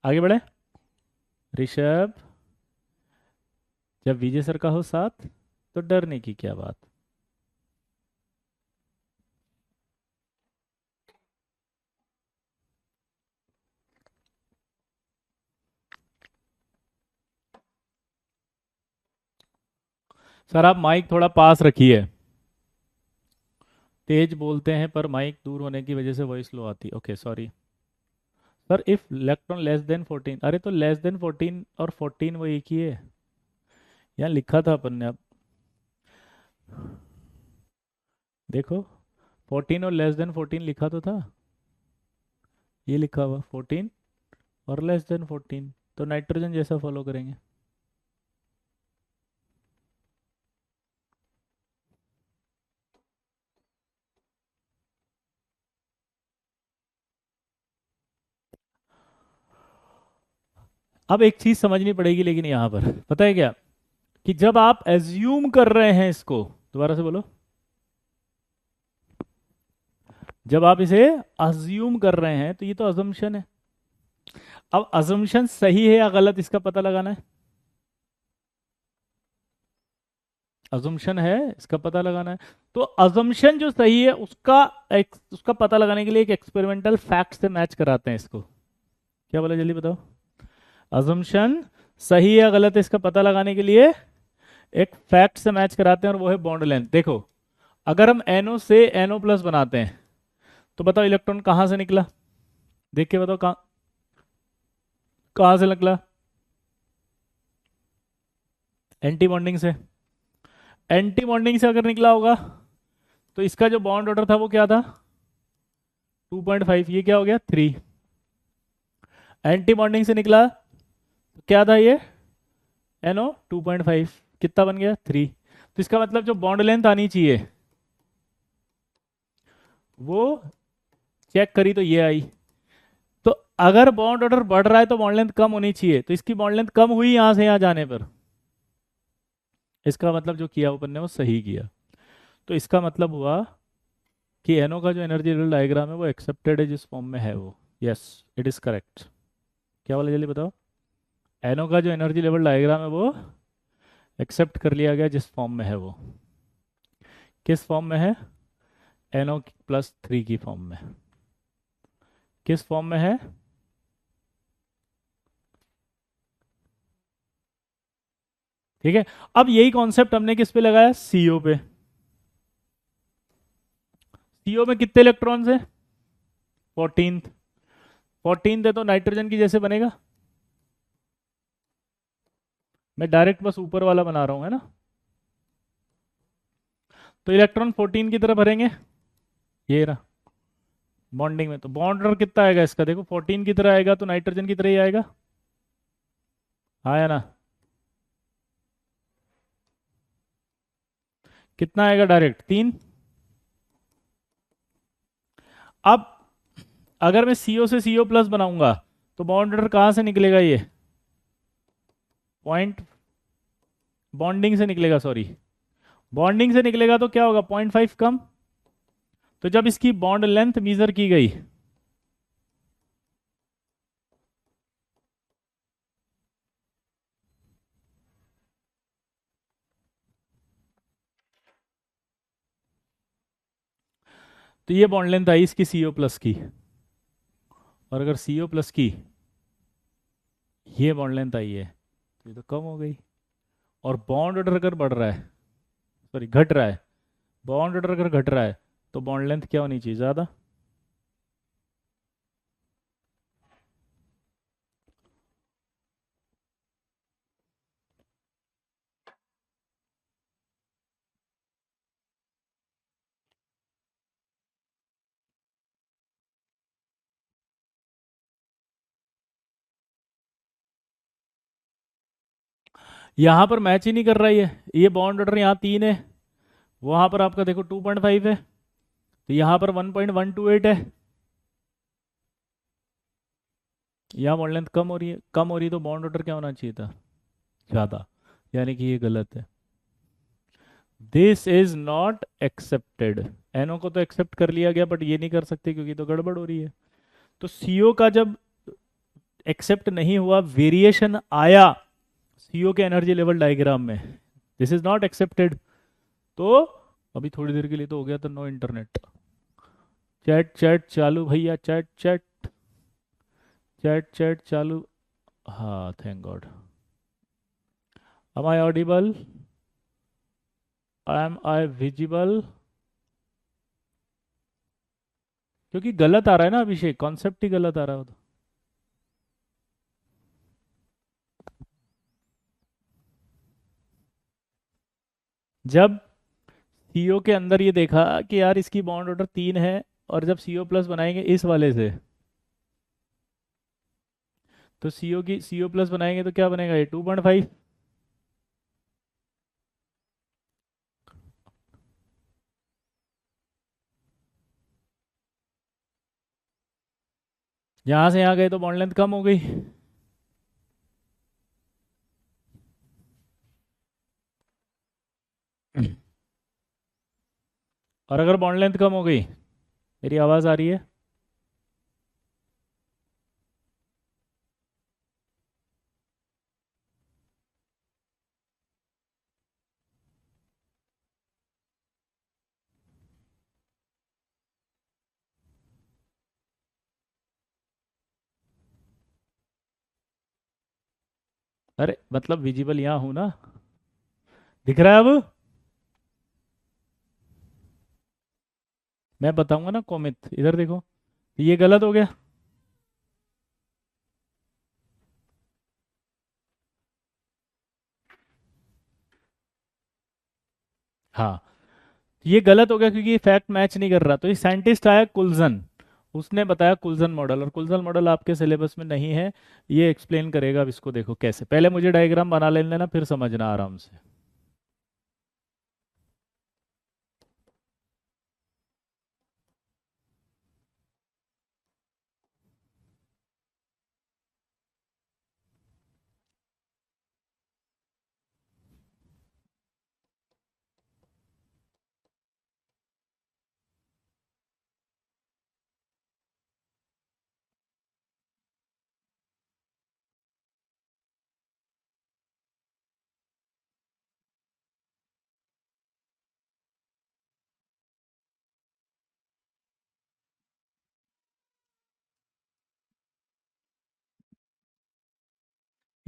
आगे बढ़े। ऋषभ, जब विजय सर का हो साथ तो डरने की क्या बात। सर आप माइक थोड़ा पास रखिए, तेज बोलते हैं पर माइक दूर होने की वजह से वॉइस लो आती। Okay sorry sir. If electron less then 14, अरे तो लेस देन 14 और 14 वो एक ही है, यहाँ लिखा था अपन ने। अब देखो, 14 और लेस देन 14 लिखा तो था, ये लिखा हुआ 14 और लेस देन 14, तो नाइट्रोजन जैसा फॉलो करेंगे। अब एक चीज समझनी पड़ेगी लेकिन यहाँ पर, पता है क्या, कि जब आप एज्यूम कर रहे हैं इसको, दोबारा से बोलो, जब आप इसे अज्यूम कर रहे हैं तो ये तो अजम्पशन है। अब अजम्पशन सही है या गलत इसका पता लगाना है। अजम्पशन है, इसका पता लगाना है। तो अजम्पशन जो सही है उसका पता लगाने के लिए एक एक्सपेरिमेंटल फैक्ट से मैच कराते हैं इसको। क्या बोला, जल्दी बताओ। अजम्पशन सही है या गलत है इसका पता लगाने के लिए एक फैक्ट से मैच कराते हैं, और वो है बॉन्ड लेंथ। देखो, अगर हम NO से NO प्लस बनाते हैं तो बताओ इलेक्ट्रॉन कहाँ से निकला? देख के बताओ, कहाँ कहाँ से निकला? एंटी बॉन्डिंग से। एंटी बॉन्डिंग से अगर निकला होगा तो इसका जो बॉन्ड ऑर्डर था वो क्या था? 2.5। ये क्या हो गया? 3। एंटी बॉन्डिंग से निकला तो क्या था ये? NO 2.5। कितना बन गया? 3। तो इसका मतलब जो बॉन्ड लेंथ आनी चाहिए वो चेक करी तो ये आई। तो अगर बॉन्ड ऑर्डर बढ़ रहा है तो बॉन्ड लेंथ कम होनी चाहिए, तो इसकी बॉन्ड लेंथ कम हुई यहां से यहां जाने पर। इसका मतलब जो किया अपन ने वो सही किया। तो इसका मतलब हुआ कि एनओ का जो एनर्जी लेवल डायग्राम है वो एक्सेप्टेड है जिस फॉर्म में है वो। Yes, it is correct. क्या वाला, जल्दी बताओ। एनओ का जो एनर्जी लेवल डायग्राम है वो एक्सेप्ट कर लिया गया जिस फॉर्म में है वो। किस फॉर्म में है? NO+3 की फॉर्म में। किस फॉर्म में है? ठीक है। अब यही कॉन्सेप्ट हमने किस पे लगाया? CO पे। CO में कितने इलेक्ट्रॉन्स है? 14th। 14th है तो नाइट्रोजन की जैसे बनेगा। मैं डायरेक्ट बस ऊपर वाला बना रहा हूं, है ना। तो इलेक्ट्रॉन 14 की तरफ भरेंगे, ये रहा। बॉन्डिंग में तो बॉन्ड ऑर्डर कितना आएगा इसका? देखो 14 की तरह आएगा तो नाइट्रोजन की तरह ही आएगा। हाँ या ना? कितना आएगा? डायरेक्ट 3। अब अगर मैं CO से CO+ बनाऊंगा तो बॉन्ड ऑर्डर कहाँ से निकलेगा? ये पॉइंट बॉन्डिंग से निकलेगा, सॉरी। बॉन्डिंग से निकलेगा तो क्या होगा? 0.5 कम। तो जब इसकी बॉन्ड लेंथ मीजर की गई, तो ये बॉन्ड लेंथ आई इसकी CO+ की। और अगर CO+ की ये बॉन्ड लेंथ आई है तो ये तो कम हो गई। और बॉन्ड ऑर्डर अगर बढ़ रहा है, सॉरी घट रहा है, बॉन्ड ऑर्डर अगर घट रहा है तो बॉन्ड लेंथ क्या होनी चाहिए? ज़्यादा। यहाँ पर मैच ही नहीं कर रहा ये बॉन्ड ऑर्डर यहाँ 3 है, वहाँ पर आपका देखो 2.5 है, तो यहाँ पर 1.128 है। यहाँ बॉन्ड लेंथ कम हो रही है, कम हो रही है तो बॉन्ड ऑर्डर क्या होना चाहिए था? ज़्यादा। यानी कि ये गलत है। This is not accepted. NO को तो एक्सेप्ट कर लिया गया बट ये नहीं कर सकते क्योंकि तो गड़बड़ हो रही है। तो सीओ का जब एक्सेप्ट नहीं हुआ, वेरिएशन आया सीओ के एनर्जी लेवल डायग्राम में, दिस इज नॉट एक्सेप्टेड। तो अभी थोड़ी देर के लिए तो हो गया था नो इंटरनेट। चैट चैट चालू भैया, चैट चैट चैट चैट चालू। हाँ, thank god. Am I audible? Am I visible? क्योंकि गलत आ रहा है ना अभिषेक, कॉन्सेप्ट ही गलत आ रहा है वो तो। जब सीओ के अंदर ये देखा कि यार इसकी बॉन्ड ऑर्डर 3 है, और जब CO+ बनाएंगे इस वाले से, तो CO+ बनाएंगे तो क्या बनेगा? ये 2.5। यहां से यहाँ गए तो बॉन्ड लेंथ कम हो गई। और अगर बॉन्ड लेंथ कम हो गई, मेरी आवाज आ रही है? अरे मतलब विजिबल यहाँ हूं ना, दिख रहा है अब? मैं बताऊंगा ना कोमित, इधर देखो। ये गलत हो गया। हाँ, ये गलत हो गया क्योंकि ये फैक्ट मैच नहीं कर रहा। तो ये साइंटिस्ट आया कुलजन, उसने बताया कुलजन मॉडल, और कुलजन मॉडल आपके सिलेबस में नहीं है। ये एक्सप्लेन करेगा। अब इसको देखो कैसे, पहले मुझे डायग्राम बना लेने देना फिर समझना आराम से।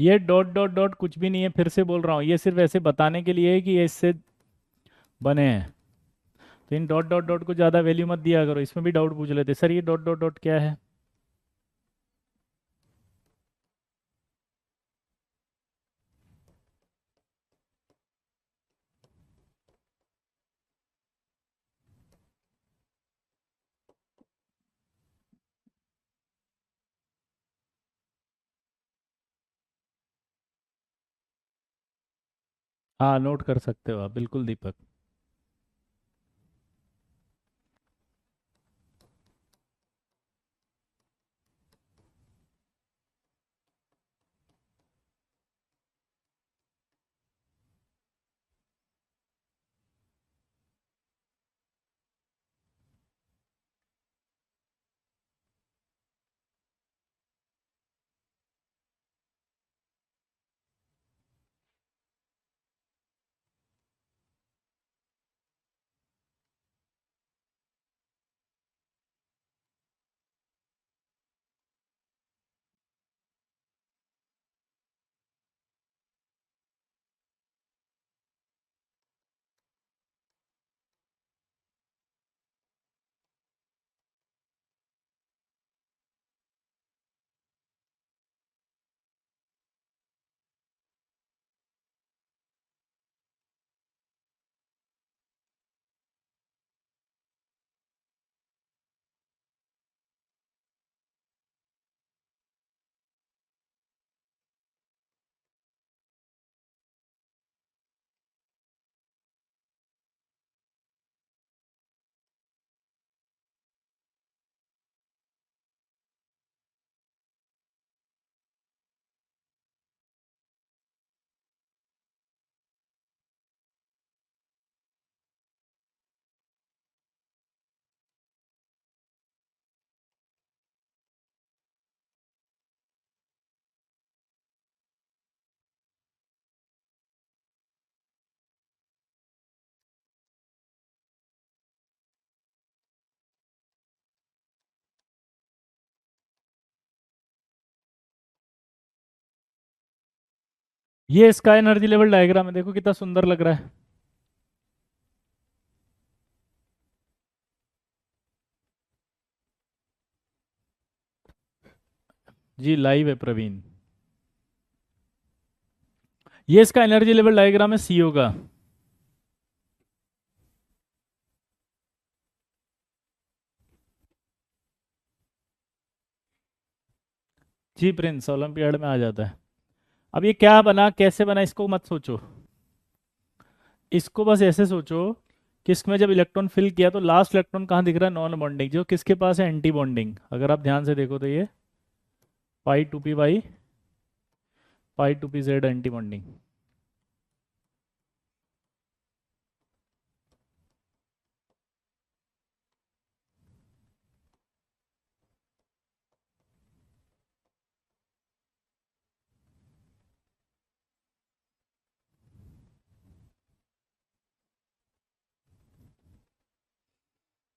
ये डॉट डॉट डॉट कुछ भी नहीं है, फिर से बोल रहा हूँ, ये सिर्फ ऐसे बताने के लिए है कि ये इससे बने हैं। तो इन डॉट डॉट डॉट को ज़्यादा वैल्यू मत दिया करो। इसमें भी डाउट पूछ लेते सर ये डॉट डॉट डॉट क्या है। हाँ नोट कर सकते हो आप, बिल्कुल दीपक। ये इसका एनर्जी लेवल डायग्राम है, देखो कितना सुंदर लग रहा है। जी लाइव है प्रवीण। ये इसका एनर्जी लेवल डायग्राम है सीओ का। जी प्रिंस ओलंपियाड में आ जाता है। अब ये क्या बना कैसे बना इसको मत सोचो, इसको बस ऐसे सोचो कि इसमें जब इलेक्ट्रॉन फिल किया तो लास्ट इलेक्ट्रॉन कहाँ दिख रहा है, नॉन बॉन्डिंग, जो किसके पास है, एंटी बॉन्डिंग। अगर आप ध्यान से देखो तो ये pi two p y pi two p z antibonding.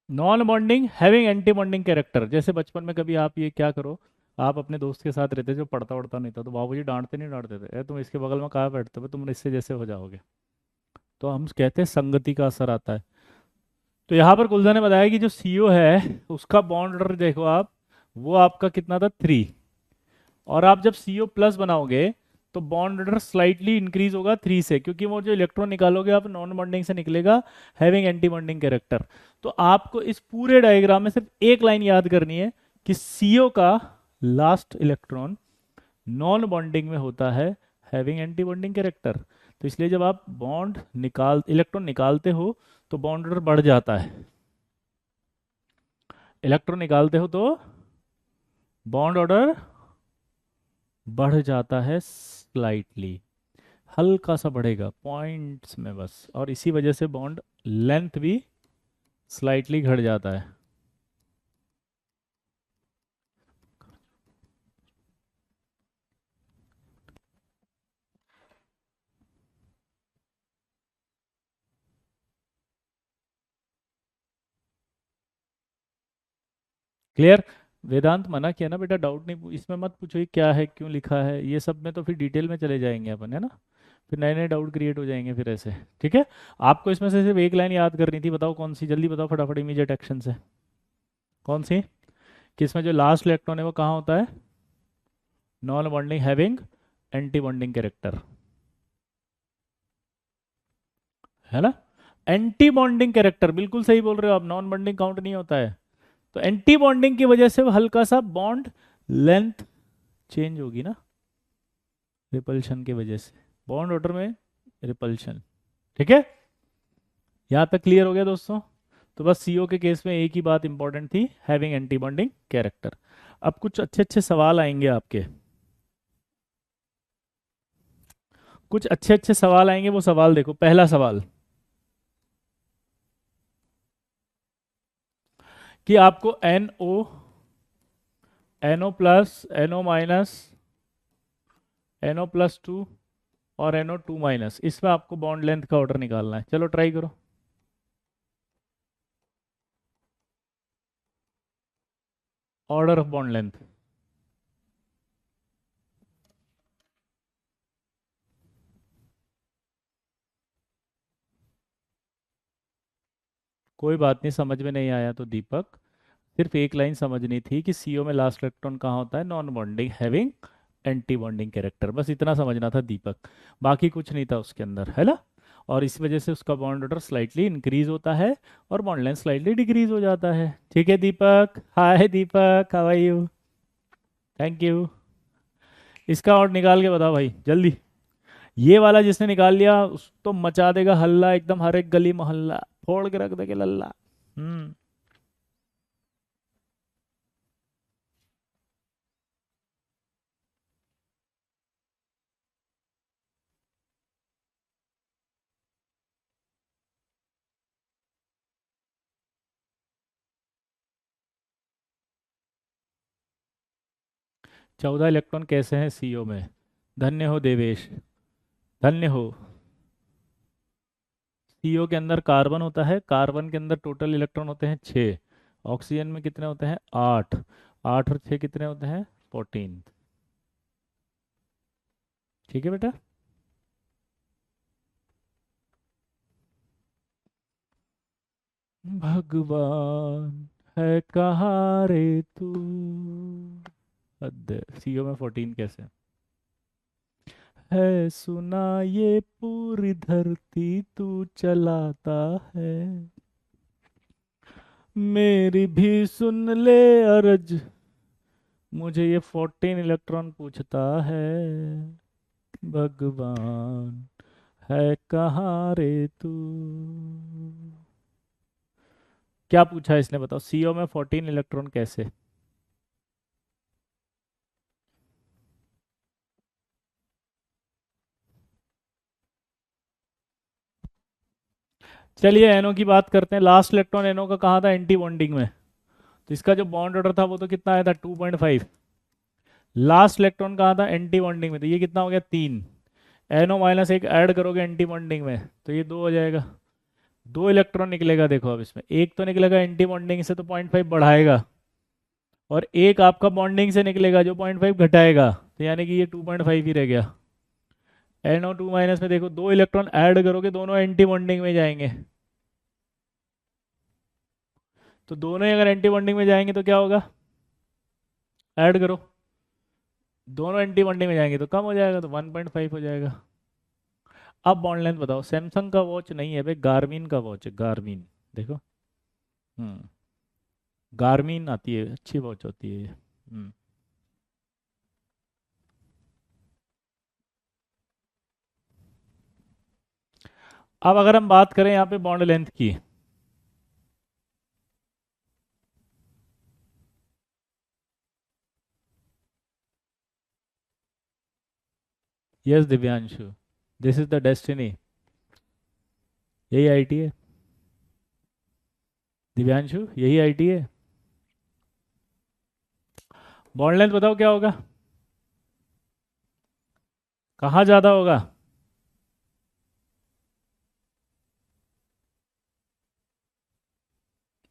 Nonbonding having antibonding character. जैसे बचपन में कभी आप ये क्या करो, आप अपने दोस्त के साथ रहते जो पढ़ता वढ़ता नहीं था, तो बाबूजी डांटते नहीं डांटते थे, "ए, तुम इसके बगल में कहाँ बैठते हो, तुम इससे जैसे हो जाओगे"। तो हम कहते हैं संगति का असर आता है। तो यहाँ पर गुलजा ने बताया कि जो सीओ है उसका बॉन्ड ऑर्डर देखो आप, वो आपका कितना था, 3। और आप जब सीओ प्लस बनाओगे तो बॉन्ड ऑर्डर स्लाइटली इंक्रीज होगा 3 से, क्योंकि वो जो इलेक्ट्रॉन निकालोगे आप नॉन बॉन्डिंग से निकलेगा, हैविंग एंटी बॉन्डिंग कैरेक्टर। तो आपको इस पूरे डायग्राम में सिर्फ एक लाइन याद करनी है कि सीओ का लास्ट इलेक्ट्रॉन नॉन बॉन्डिंग में होता है, हैविंग एंटी बॉन्डिंग कैरेक्टर। तो इसलिए जब आप बॉन्ड निकाल इलेक्ट्रॉन निकालते हो तो बॉन्ड ऑर्डर बढ़ जाता है, इलेक्ट्रॉन निकालते हो तो बॉन्ड ऑर्डर बढ़ जाता है स्लाइटली, हल्का सा बढ़ेगा पॉइंट्स में बस, और इसी वजह से बॉन्ड लेंथ भी स्लाइटली घट जाता है। क्लियर। वेदांत मना किया ना बेटा, डाउट नहीं इसमें मत पूछो ये क्या है क्यों लिखा है, ये सब में तो फिर डिटेल में चले जाएंगे अपन, है ना। फिर नए नए डाउट क्रिएट हो जाएंगे फिर ऐसे। ठीक है। आपको इसमें से सिर्फ एक लाइन याद करनी थी, बताओ कौन सी, जल्दी बताओ फटाफट, इमीडिएट एक्शन से। कौन सी? किसमें जो लास्ट इलेक्ट्रॉन है वो कहाँ होता है? Non bonding having antibonding character, है ना। एंटी बॉन्डिंग कैरेक्टर, बिल्कुल सही बोल रहे हो आप, नॉन बॉन्डिंग काउंट नहीं होता है। तो एंटी बॉन्डिंग की वजह से वो हल्का सा बॉन्ड लेंथ चेंज होगी ना, रिपल्शन की वजह से, बॉन्ड ऑर्डर में रिपल्शन। ठीक है। यहाँ तक क्लियर हो गया दोस्तों? तो बस सीओ के केस में एक ही बात इंपॉर्टेंट थी, हैविंग एंटी बॉन्डिंग कैरेक्टर। अब कुछ अच्छे अच्छे सवाल आएंगे आपके, कुछ अच्छे अच्छे सवाल आएंगे, वो सवाल देखो। पहला सवाल कि आपको NO plus, NO minus, NO+2 और NO2 माइनस, इसमें आपको बॉन्ड लेंथ का ऑर्डर निकालना है। चलो ट्राई करो। Order of bond length. कोई बात नहीं, समझ में नहीं आया तो दीपक, सिर्फ एक लाइन समझनी थी कि सीओ में लास्ट इलेक्ट्रॉन कहाँ होता है? Non bonding having antibonding character, बस इतना समझना था दीपक, बाकी कुछ नहीं था उसके अंदर, है ना। और इस वजह से उसका बॉन्ड ऑर्डर स्लाइटली इंक्रीज होता है और बॉन्ड लेंथ स्लाइटली डिक्रीज हो जाता है। ठीक है Deepak, hi Deepak, how are you? Thank you. इसका और निकाल के बताओ भाई जल्दी। ये वाला जिसने निकाल लिया उस तो मचा देगा हल्ला एकदम, हर एक गली मोहल्ला फोड़ के रख देगा लल्ला। हम्म। 14 इलेक्ट्रॉन कैसे हैं सीओ में? धन्य हो देवेश, धन्य हो। सीओ के अंदर कार्बन होता है, कार्बन के अंदर टोटल इलेक्ट्रॉन होते हैं 6, ऑक्सीजन में कितने होते हैं? 8, 8 और 6 कितने होते हैं? 14। ठीक है बेटा। भगवान है कहाँ रे तू, हद। सीओ में 14 कैसे है? सुना ये पूरी धरती तू चलाता है, मेरी भी सुन ले अर्ज, मुझे ये 14 इलेक्ट्रॉन पूछता है, भगवान है कहाँ रे तू। क्या पूछा है इसने बताओ, सीओ में 14 इलेक्ट्रॉन कैसे? चलिए एनओ की बात करते हैं, लास्ट इलेक्ट्रॉन एनओ का कहाँ था? एंटी बॉन्डिंग में। तो इसका जो बॉन्ड ऑर्डर था वो तो कितना आया था? 2.5। लास्ट इलेक्ट्रॉन कहाँ था? एंटी बॉन्डिंग में, तो ये कितना हो गया? 3। एनओ माइनस एक ऐड करोगे एंटी बॉन्डिंग में तो ये 2 हो जाएगा। 2 इलेक्ट्रॉन निकलेगा देखो, अब इसमें एक तो निकलेगा एंटी बॉन्डिंग से तो 0.5 बढ़ाएगा, और एक आपका बॉन्डिंग से निकलेगा जो 0.5 घटाएगा, तो यानी कि ये 2.5 ही रह गया। NO2 माइनस में देखो 2 इलेक्ट्रॉन ऐड करोगे, दोनों एंटी बॉन्डिंग में जाएंगे, तो दोनों ही अगर एंटी बॉन्डिंग में जाएंगे तो क्या होगा? ऐड करो, दोनों एंटी बॉन्डिंग में जाएंगे तो कम हो जाएगा, तो 1.5 हो जाएगा। अब बॉन्ड लेंथ बताओ, सैमसंग का वॉच नहीं है भाई, गार्मिन का वॉच है, गार्मिन। देखो, हम्म, गार्मिन आती है, अच्छी वॉच होती है ये। अब अगर हम बात करें यहाँ पे बॉन्ड लेंथ की, yes Divyanshu, this is the destiny, यही आईटी है दिव्यांशु, यही आईटी है। बॉन्ड लेंथ बताओ क्या होगा, कहाँ ज़्यादा होगा?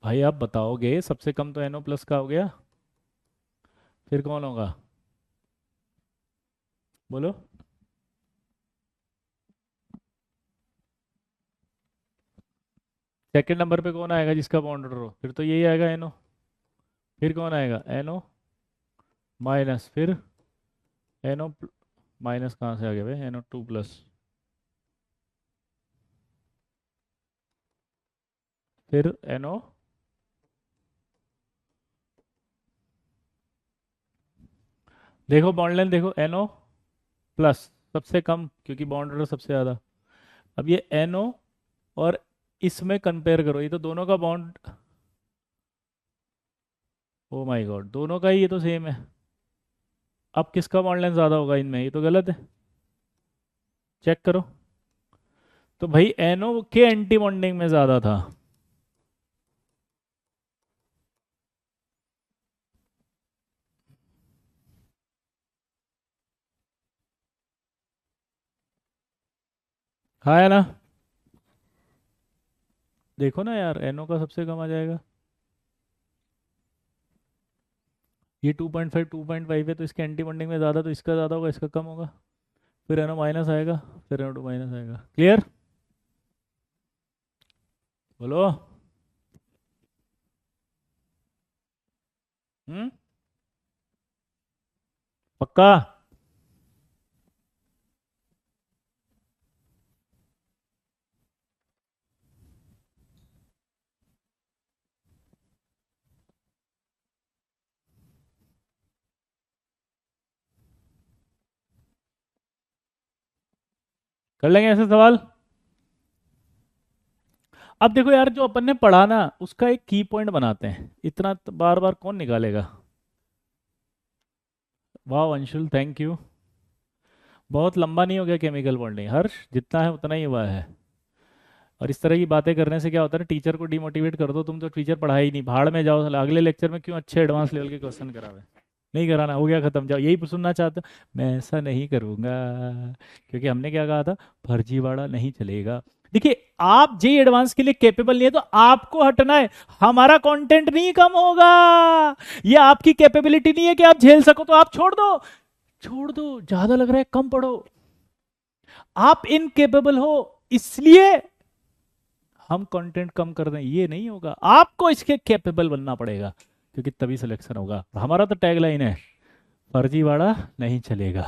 भाई आप बताओगे, सबसे कम तो NO+ का हो गया, फिर कौन होगा? बोलो। सेकंड नंबर पे कौन आएगा जिसका बॉन्ड ऑर्डर हो? फिर तो यही आएगा एनओ। फिर कौन आएगा? एनओ माइनस, फिर एनओ माइनस कहाँ से आ गया भाई? NO2+, फिर NO। देखो बॉन्ड लेंथ देखो, NO+ सबसे कम क्योंकि बॉन्ड ऑर्डर सबसे ज़्यादा। अब ये NO और इसमें कंपेयर करो, ये तो दोनों का बॉन्ड, ओ माय गॉड, दोनों का ही ये तो सेम है। अब किसका बॉन्ड लेंथ ज़्यादा होगा इनमें? ये तो गलत है, चेक करो। तो भाई NO के एंटी बॉन्डिंग में ज़्यादा था। हाँ है ना? देखो ना यार, NO का सबसे कम आ जाएगा। ये 2.5 2.5 है तो इसके एंटी बॉन्डिंग में ज़्यादा, तो इसका ज़्यादा होगा, इसका कम होगा। फिर NO माइनस आएगा, फिर NO2 माइनस आएगा। क्लियर? बोलो। हम्म। पक्का? कर लेंगे ऐसे सवाल। अब देखो यार, जो अपन ने पढ़ा ना उसका एक की पॉइंट बनाते हैं, इतना बार बार कौन निकालेगा? वाह अंशुल, थैंक यू। बहुत लंबा नहीं हो गया केमिकल बॉन्डिंग हर्ष? जितना है उतना ही हुआ है। और इस तरह की बातें करने से क्या होता है ना, टीचर को डिमोटिवेट कर दो तुम, तो टीचर पढ़ाई नहीं, भाड़ में जाओ, साला अगले लेक्चर में क्यों अच्छे एडवांस लेवल के क्वेश्चन करावे। नहीं कराना, हो गया खत्म, जाओ। यही सुनना चाहते हो? मैं ऐसा नहीं करूंगा, क्योंकि हमने क्या कहा था, फर्जीवाड़ा नहीं चलेगा। देखिए, आप जे एडवांस के लिए कैपेबल नहीं है तो आपको हटना है, हमारा कंटेंट नहीं कम होगा। ये आपकी कैपेबिलिटी नहीं है कि आप झेल सको, तो आप छोड़ दो। छोड़ दो, ज्यादा लग रहा है कम पढ़ो। आप इनकेपेबल हो इसलिए हम कंटेंट कम कर दें, ये नहीं होगा। आपको इसके कैपेबल बनना पड़ेगा, क्योंकि तभी सिलेक्शन होगा। हमारा तो टैगलाइन है, फर्जीवाड़ा नहीं चलेगा।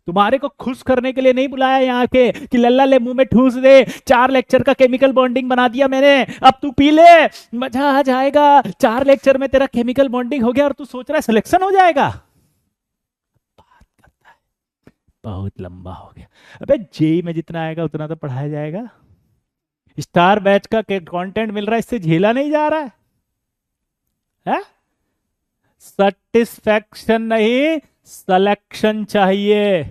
तुम्हारे को खुश करने के लिए नहीं बुलाया यहाँ के कि लल्ला ले मुंह में ठूस दे, 4 लेक्चर का केमिकल बॉन्डिंग बना दिया मैंने, अब तू पी ले, मजा आ जाएगा। 4 लेक्चर में तेरा केमिकल बॉन्डिंग हो गया और तू सोच रहा है सिलेक्शन हो जाएगा। बात करता है, बहुत लंबा हो गया। अबे जेई में जितना आएगा उतना तो पढ़ाया जाएगा। स्टार बैच का कंटेंट मिल रहा है, इससे झेला नहीं जा रहा है? सेटिस्फैक्शन नहीं, सिलेक्शन चाहिए,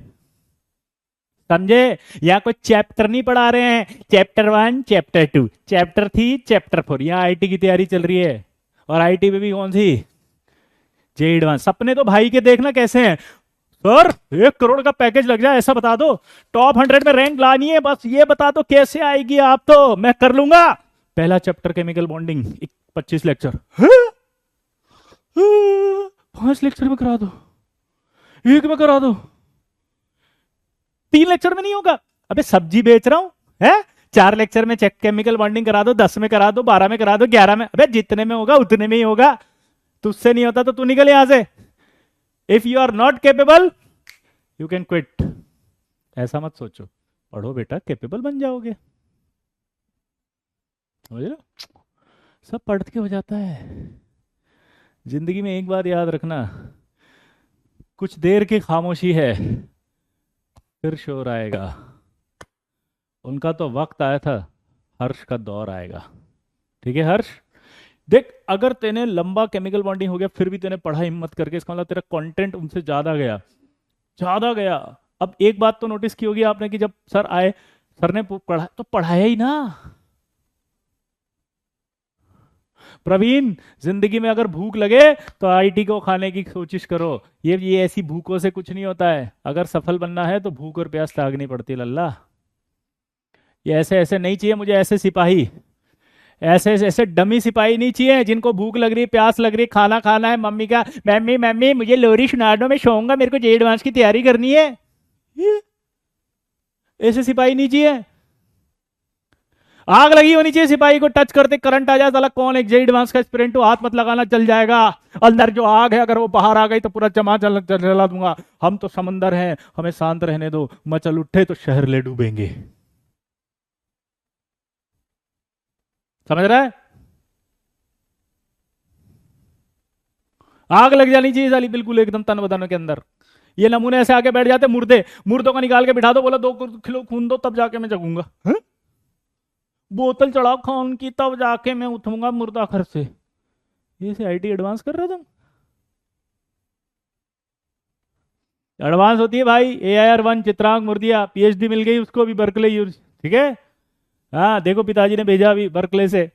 समझे? यहाँ कोई चैप्टर नहीं पढ़ा रहे हैं, चैप्टर 1 चैप्टर 2 चैप्टर 3 चैप्टर 4। यहाँ आईटी की तैयारी चल रही है, और आईटी में भी कौन सी? जे एडवांस। सपने तो भाई के देखना कैसे हैं। सर 1 करोड़ का पैकेज लग जाए ऐसा बता दो, टॉप 100 में रैंक लानी है, बस ये बता दो कैसे आएगी, आप तो मैं कर लूंगा। पहला chapter chemical bonding, 25 lecture, 5 lecture में करा दो, एक में करा दो, 3 लेक्चर में नहीं होगा। अबे सब्जी बेच रहा हूं है, 4 लेक्चर में चेक केमिकल बॉन्डिंग करा दो, 10 में करा दो, 12 में करा दो, 11 में, अबे जितने में होगा उतने में ही होगा। तुझसे नहीं होता तो तू निकल यहां से। If you are not capable you can quit. ऐसा मत सोचो, पढ़ो बेटा, केपेबल बन जाओगे। समझ लो, सब पढ़ के हो जाता है। जिंदगी में एक बात याद रखना, कुछ देर की खामोशी है, फिर शोर आएगा। उनका तो वक्त आया था, हर्ष का दौर आएगा। ठीक है हर्ष? देख, अगर तेने लंबा केमिकल बॉन्डिंग हो गया फिर भी तेने पढ़ा हिम्मत करके, इसका मतलब तेरा कंटेंट उनसे ज्यादा गया, ज्यादा गया। अब एक बात तो नोटिस की होगी आपने कि जब सर आए, सर ने पढ़ा तो पढ़ाया ही ना। प्रवीण, जिंदगी में अगर भूख लगे तो आईटी को खाने की कोशिश करो। ये ऐसी भूखों से कुछ नहीं होता है। अगर सफल बनना है तो भूख और प्यास लागनी पड़ती है लल्ला। ये ऐसे ऐसे नहीं चाहिए मुझे, ऐसे सिपाही, ऐसे ऐसे डमी सिपाही नहीं चाहिए जिनको भूख लग रही है, प्यास लग रही है, खाना खाना है, मम्मी का मम्मी मम्मी मुझे लोरी सुना दो, मैं सोऊंगा, मेरे को जे एडवांस की तैयारी करनी है। ये ऐसे सिपाही नहीं चाहिए। आग लगी होनी चाहिए सिपाही को, टच करते करंट आ जाए, साला कौन एक जे एडवांस का स्प्रेंट हो, हाथ मत लगाना, चल जाएगा। अंदर जो आग है अगर वो बाहर आ गई तो पूरा जमा जला दूंगा। हम तो समंदर हैं, हमें शांत रहने दो, मचल उठे तो शहर ले डूबेंगे। समझ रहा है? आग लग जानी चाहिए साली बिल्कुल एकदम तन बदन के अंदर। ये नमूने ऐसे आके बैठ जाते, मुर्दे मुर्दों को निकाल के बिठा दो, बोला 2 किलो खून दो तब जाके मैं जगूंगा। बोतल चढ़ाओ खून की तब जाके मैं उठूंगा मुर्दा घर से। ये से आईटी एडवांस कर रहे हो तुम? एडवांस होती है भाई। AIR-1 चित्रांग मुर्दिया PhD मिल गई उसको अभी बर्कले यूज, ठीक है। हाँ देखो पिताजी ने भेजा अभी बर्कले से।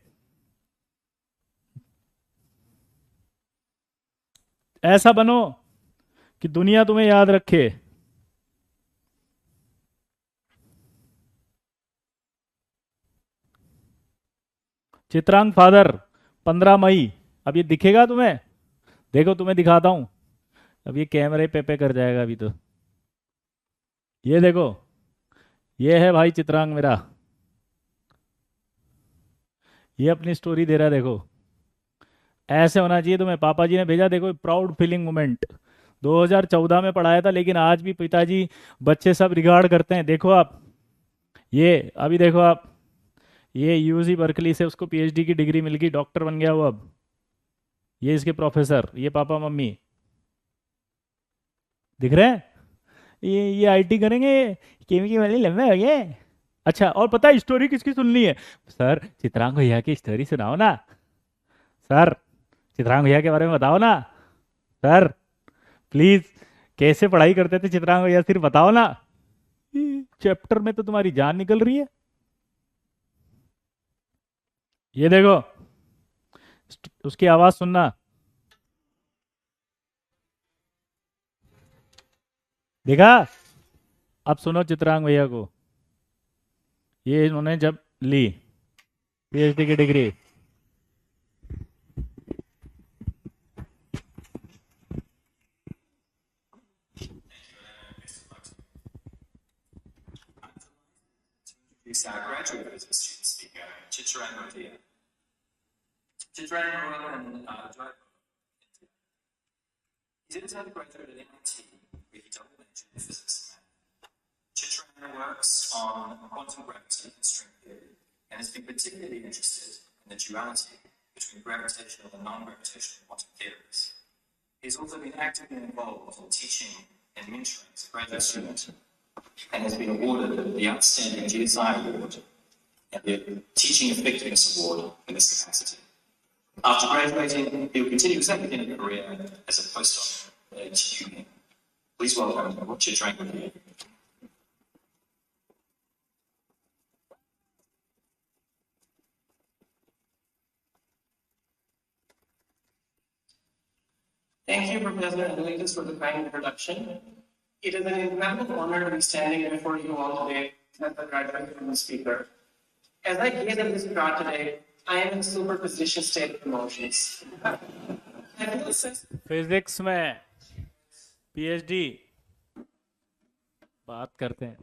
ऐसा बनो कि दुनिया तुम्हें याद रखे। चित्रांग फादर 15 मई। अब ये दिखेगा तुम्हें? देखो तुम्हें दिखाता हूं। अब ये कैमरे पे कर जाएगा अभी तो। ये देखो, ये है भाई चित्रांग मेरा। ये अपनी स्टोरी दे रहा है देखो। ऐसे होना चाहिए तुम्हें, पापा जी ने भेजा देखो, प्राउड फीलिंग मोमेंट। 2014 में पढ़ाया था लेकिन आज भी पिताजी बच्चे सब रिगार्ड करते हैं, देखो आप। ये अभी देखो आप, ये यूजी बर्कली से उसको PhD की डिग्री मिल गई, डॉक्टर बन गया वो अब। ये इसके प्रोफेसर, ये पापा मम्मी। दिख रहे हैं? ये आईटी करेंगे, केमी वाले लंबे हो गए। अच्छा और पता है स्टोरी किसकी सुननी है? सर चित्रांग भैया की स्टोरी सुनाओ ना। सर चित्रांग भैया के बारे में बताओ ना। सर प्लीज, कैसे पढ़ाई करते थे चित्रांग भैया सिर्फ बताओ ना। चैप्टर में तो तुम्हारी जान निकल रही है। ये देखो, उसकी आवाज सुनना। देखा? अब सुनो चित्रांग भैया को। ये इन्होंने जब ली PhD की degree. Introduce our graduate business student speaker, Chitrang Modia. Chitrang grew up in Jaipur, India. He's also a graduate at MIT, where he double majored in physics and math. Chitrang works on quantum gravity and string theory, and has been particularly interested in the duality between gravitational and non-gravitational quantum theories. He's also been actively involved in teaching and mentoring as a graduate student, and has been awarded the Outstanding GSI Award and the Teaching Effectiveness Award in this capacity. After graduating, he will continue his academic career as a postdoc at UNI. Please welcome Chitrang Modia. Thank you, Professor Adelaitis, for the kind introduction. It is an incredible honor to be standing before you all today as the graduate and the speaker. As I gaze at this crowd today, I am in superposition state of emotions. I feel a sense physics में PhD बात करते हैं।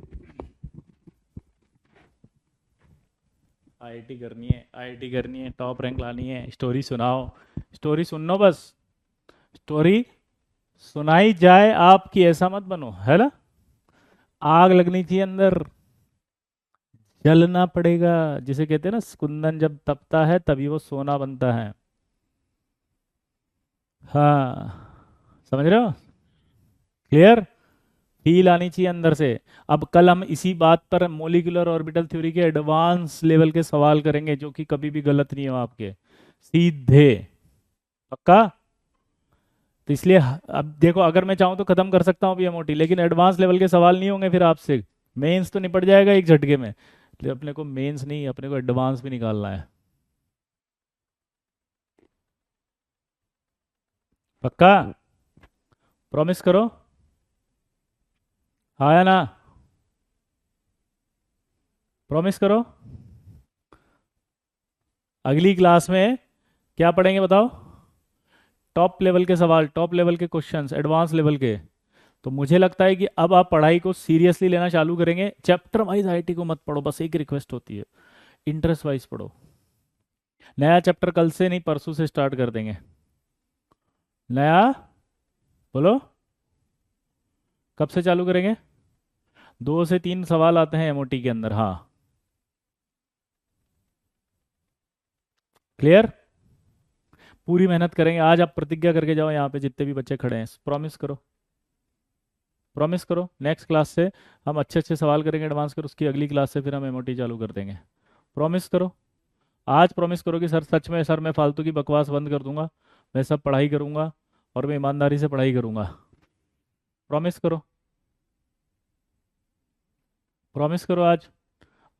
IIT करनी है, IIT करनी है, top rank लानी है, स्टोरी सुनाओ। स्टोरी सुनो बस, स्टोरी सुनाई जाए आपकी, ऐसा मत बनो, है ना। आग लगनी चाहिए अंदर, जलना पड़ेगा। जिसे कहते हैं ना, कुंदन जब तपता है तभी वो सोना बनता है। हाँ समझ रहे हो? क्लियर? फील आनी चाहिए अंदर से। अब कल हम इसी बात पर मोलिकुलर ऑर्बिटल थ्योरी के एडवांस लेवल के सवाल करेंगे, जो कि कभी भी गलत नहीं हो आपके, सीधे। पक्का? तो इसलिए अब देखो, अगर मैं चाहूँ तो खत्म कर सकता हूँ PMOT, लेकिन एडवांस लेवल के सवाल नहीं होंगे फिर आपसे। मेंस तो निपट जाएगा एक झटके में, लेकिन अपने को मेंस नहीं, अपने को एडवांस भी निकालना है। पक्का? प्रॉमिस करो, हाँ या ना? प्रॉमिस करो। अगली क्लास में क्या पढ़ेंगे बताओ? टॉप लेवल के सवाल, टॉप लेवल के क्वेश्चंस, एडवांस लेवल के। तो मुझे लगता है कि अब आप पढ़ाई को सीरियसली लेना चालू करेंगे। चैप्टर वाइज आईआईटी को मत पढ़ो, बस एक रिक्वेस्ट होती है, इंटरेस्ट वाइज पढ़ो। नया चैप्टर कल से नहीं, परसों से स्टार्ट कर देंगे नया। बोलो कब से चालू करेंगे? 2 से 3 सवाल आते हैं एमओटी के अंदर। हाँ, क्लियर? पूरी मेहनत करेंगे। आज आप प्रतिज्ञा करके जाओ, यहाँ पे जितने भी बच्चे खड़े हैं, प्रॉमिस करो, प्रॉमिस करो नेक्स्ट क्लास से हम अच्छे अच्छे सवाल करेंगे एडवांस कर, उसकी अगली क्लास से फिर हम एमओटी चालू कर देंगे। प्रॉमिस करो। आज प्रॉमिस करो कि सर सच में सर मैं फालतू की बकवास बंद कर दूंगा, मैं सब पढ़ाई करूंगा और मैं ईमानदारी से पढ़ाई करूंगा। प्रॉमिस करो, प्रॉमिस करो आज।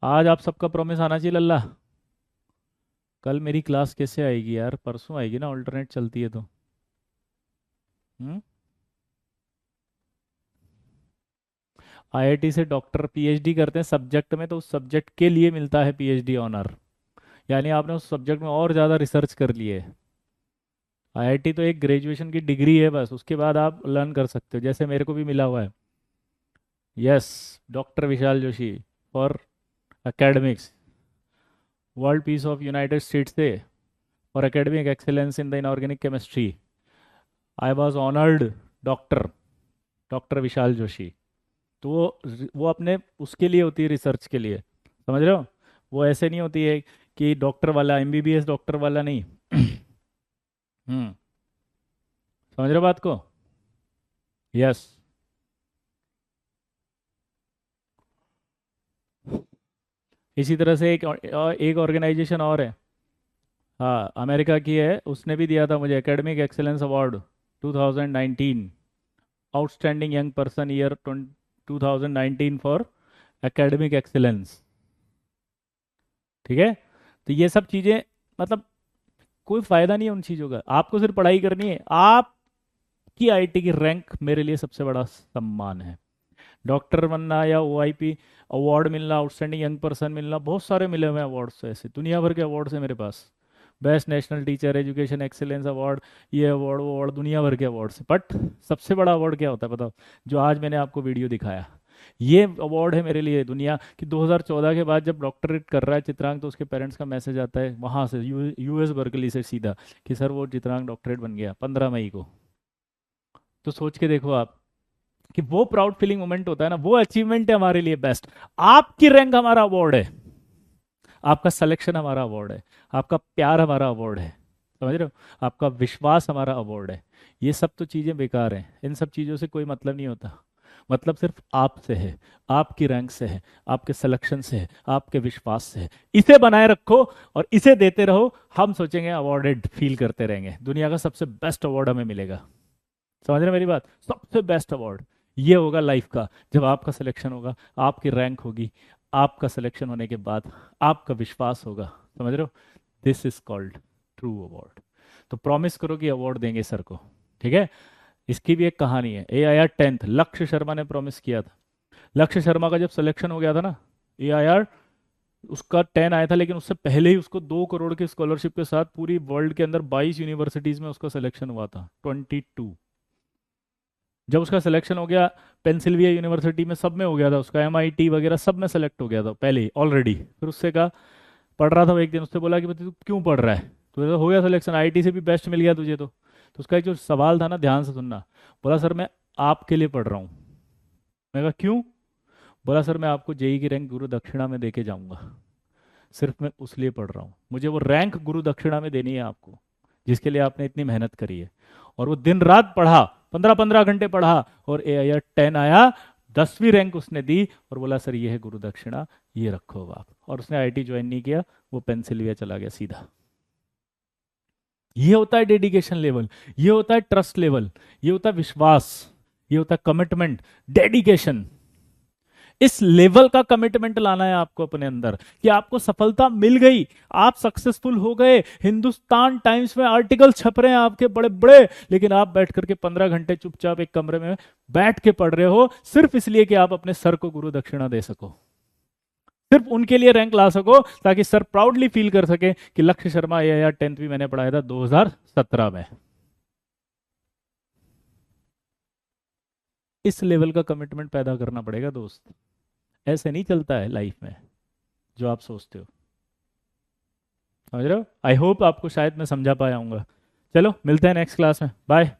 आज आप सबका प्रॉमिस आना चाहिए लल्ला। कल मेरी क्लास कैसे आएगी यार? परसों आएगी ना, ऑल्टरनेट चलती है तो। आईआईटी से डॉक्टर पीएचडी करते हैं सब्जेक्ट में, तो उस सब्जेक्ट के लिए मिलता है पीएचडी ऑनर, यानी आपने उस सब्जेक्ट में और ज़्यादा रिसर्च कर लिए है। आईआईटी तो एक ग्रेजुएशन की डिग्री है बस, उसके बाद आप लर्न कर सकते हो, जैसे मेरे को भी मिला हुआ है। Yes, doctor Vishal Joshi for academics, world peace of United States से for academic excellence in the inorganic chemistry. I was honoured doctor, doctor Vishal Joshi. तो वो अपने उसके लिए होती है, रिसर्च के लिए, समझ रहे हो? वो ऐसे नहीं होती है कि डॉक्टर वाला एमबीबीएस डॉक्टर वाला नहीं। हम्म, समझ रहे हो बात को? यस। इसी तरह से एक ऑर्गेनाइजेशन और है, हाँ अमेरिका की है, उसने भी दिया था मुझे academic excellence award 2019, outstanding young person year 2019 for academic excellence. ठीक है? तो ये सब चीज़ें, मतलब कोई फ़ायदा नहीं है उन चीज़ों का, आपको सिर्फ पढ़ाई करनी है। आपकी आईआईटी की रैंक मेरे लिए सबसे बड़ा सम्मान है। डॉक्टर बनना या ओआईपी अवार्ड मिलना, आउटस्टैंडिंग यंग पर्सन मिलना, बहुत सारे मिले हुए हैं अवार्ड्स, ऐसे दुनिया भर के अवार्ड्स हैं मेरे पास। Best national teacher education excellence award, ये अवार्ड वो अवार्ड, दुनिया भर के अवार्ड्स। बट सबसे बड़ा अवार्ड क्या होता है बताओ? जो आज मैंने आपको वीडियो दिखाया, ये अवार्ड है मेरे लिए दुनिया की। 2014 के बाद जब डॉक्टरेट कर रहा है चित्रांग, तो उसके पेरेंट्स का मैसेज आता है वहाँ से, यूएस बर्कली से सीधा, कि सर वो चित्रांग डॉक्टरेट बन गया 15 मई को। तो सोच के देखो आप कि वो प्राउड फीलिंग मोमेंट होता है ना, वो अचीवमेंट है हमारे लिए बेस्ट। आपकी रैंक हमारा अवार्ड है, आपका सिलेक्शन हमारा अवार्ड है, आपका प्यार हमारा अवार्ड है, समझ रहे हो? आपका विश्वास हमारा अवार्ड है। ये सब तो चीज़ें बेकार हैं, इन सब चीज़ों से कोई मतलब नहीं होता। मतलब सिर्फ आपसे है, आपकी रैंक से है, आपके सिलेक्शन से है, आपके विश्वास से है। इसे बनाए रखो और इसे देते रहो, हम सोचेंगे अवार्डेड फील करते रहेंगे, दुनिया का सबसे बेस्ट अवार्ड हमें मिलेगा। समझ रहे मेरी बात? सबसे बेस्ट अवार्ड ये होगा लाइफ का, जब आपका सिलेक्शन होगा, आपकी रैंक होगी, आपका सिलेक्शन होने के बाद आपका विश्वास होगा। समझ रहे हो? This is called true award. तो प्रॉमिस करो कि अवार्ड देंगे सर को, ठीक है? इसकी भी एक कहानी है। AIR 10th लक्ष्य शर्मा ने प्रॉमिस किया था। लक्ष्य शर्मा का जब सिलेक्शन हो गया था ना AIR, उसका 10 आया था, लेकिन उससे पहले ही उसको 2 करोड़ की स्कॉलरशिप के साथ पूरी वर्ल्ड के अंदर 22 यूनिवर्सिटीज में उसका सिलेक्शन हुआ था, 22। जब उसका सिलेक्शन हो गया, पेंसिल्विया यूनिवर्सिटी में सब में हो गया था उसका, MIT वगैरह सब में सेलेक्ट हो गया था पहले ही ऑलरेडी। फिर उससे कहा, पढ़ रहा था वो, एक दिन उससे बोला कि तू क्यों पढ़ रहा है, तुझे तो हो गया सिलेक्शन, आईआईटी से भी बेस्ट मिल गया तुझे तो उसका एक जो सवाल था ना, ध्यान से सुनना। बोला सर मैं आपके लिए पढ़ रहा हूँ। मैं कहा क्यों? बोला सर मैं आपको जेई की रैंक गुरु दक्षिणा में दे के जाऊँगा, सिर्फ मैं उस लिए पढ़ रहा हूँ, मुझे वो रैंक गुरु दक्षिणा में देनी है आपको, जिसके लिए आपने इतनी मेहनत करी है। और वो दिन रात पढ़ा, 15-15 घंटे पढ़ा, और AIR 10 आया, 10वीं रैंक उसने दी, और बोला सर ये है गुरु दक्षिणा, ये रखो आप। और उसने आईआईटी ज्वाइन नहीं किया, वो पेंसिल्विया चला गया सीधा। ये होता है डेडिकेशन लेवल, ये होता है ट्रस्ट लेवल, ये होता है विश्वास, ये होता है कमिटमेंट, डेडिकेशन। इस लेवल का कमिटमेंट लाना है आपको अपने अंदर, कि आपको सफलता मिल गई, आप सक्सेसफुल हो गए, हिंदुस्तान टाइम्स में आर्टिकल छप रहे हैं आपके बड़े बड़े, लेकिन आप बैठ करके 15 घंटे चुपचाप एक कमरे में बैठ के पढ़ रहे हो, सिर्फ इसलिए कि आप अपने सर को गुरु दक्षिणा दे सको। सिर्फ उनके लिए रैंक ला सको ताकि सर प्राउडली फील कर सके कि लक्ष्य शर्मा ये यार 10th भी मैंने पढ़ाया था 2017 में। इस लेवल का कमिटमेंट पैदा करना पड़ेगा दोस्त। ऐसे नहीं चलता है लाइफ में जो आप सोचते हो। समझ रहे हो? आई होप आपको शायद मैं समझा पाया हूँ। चलो मिलते हैं नेक्स्ट क्लास में, बाय।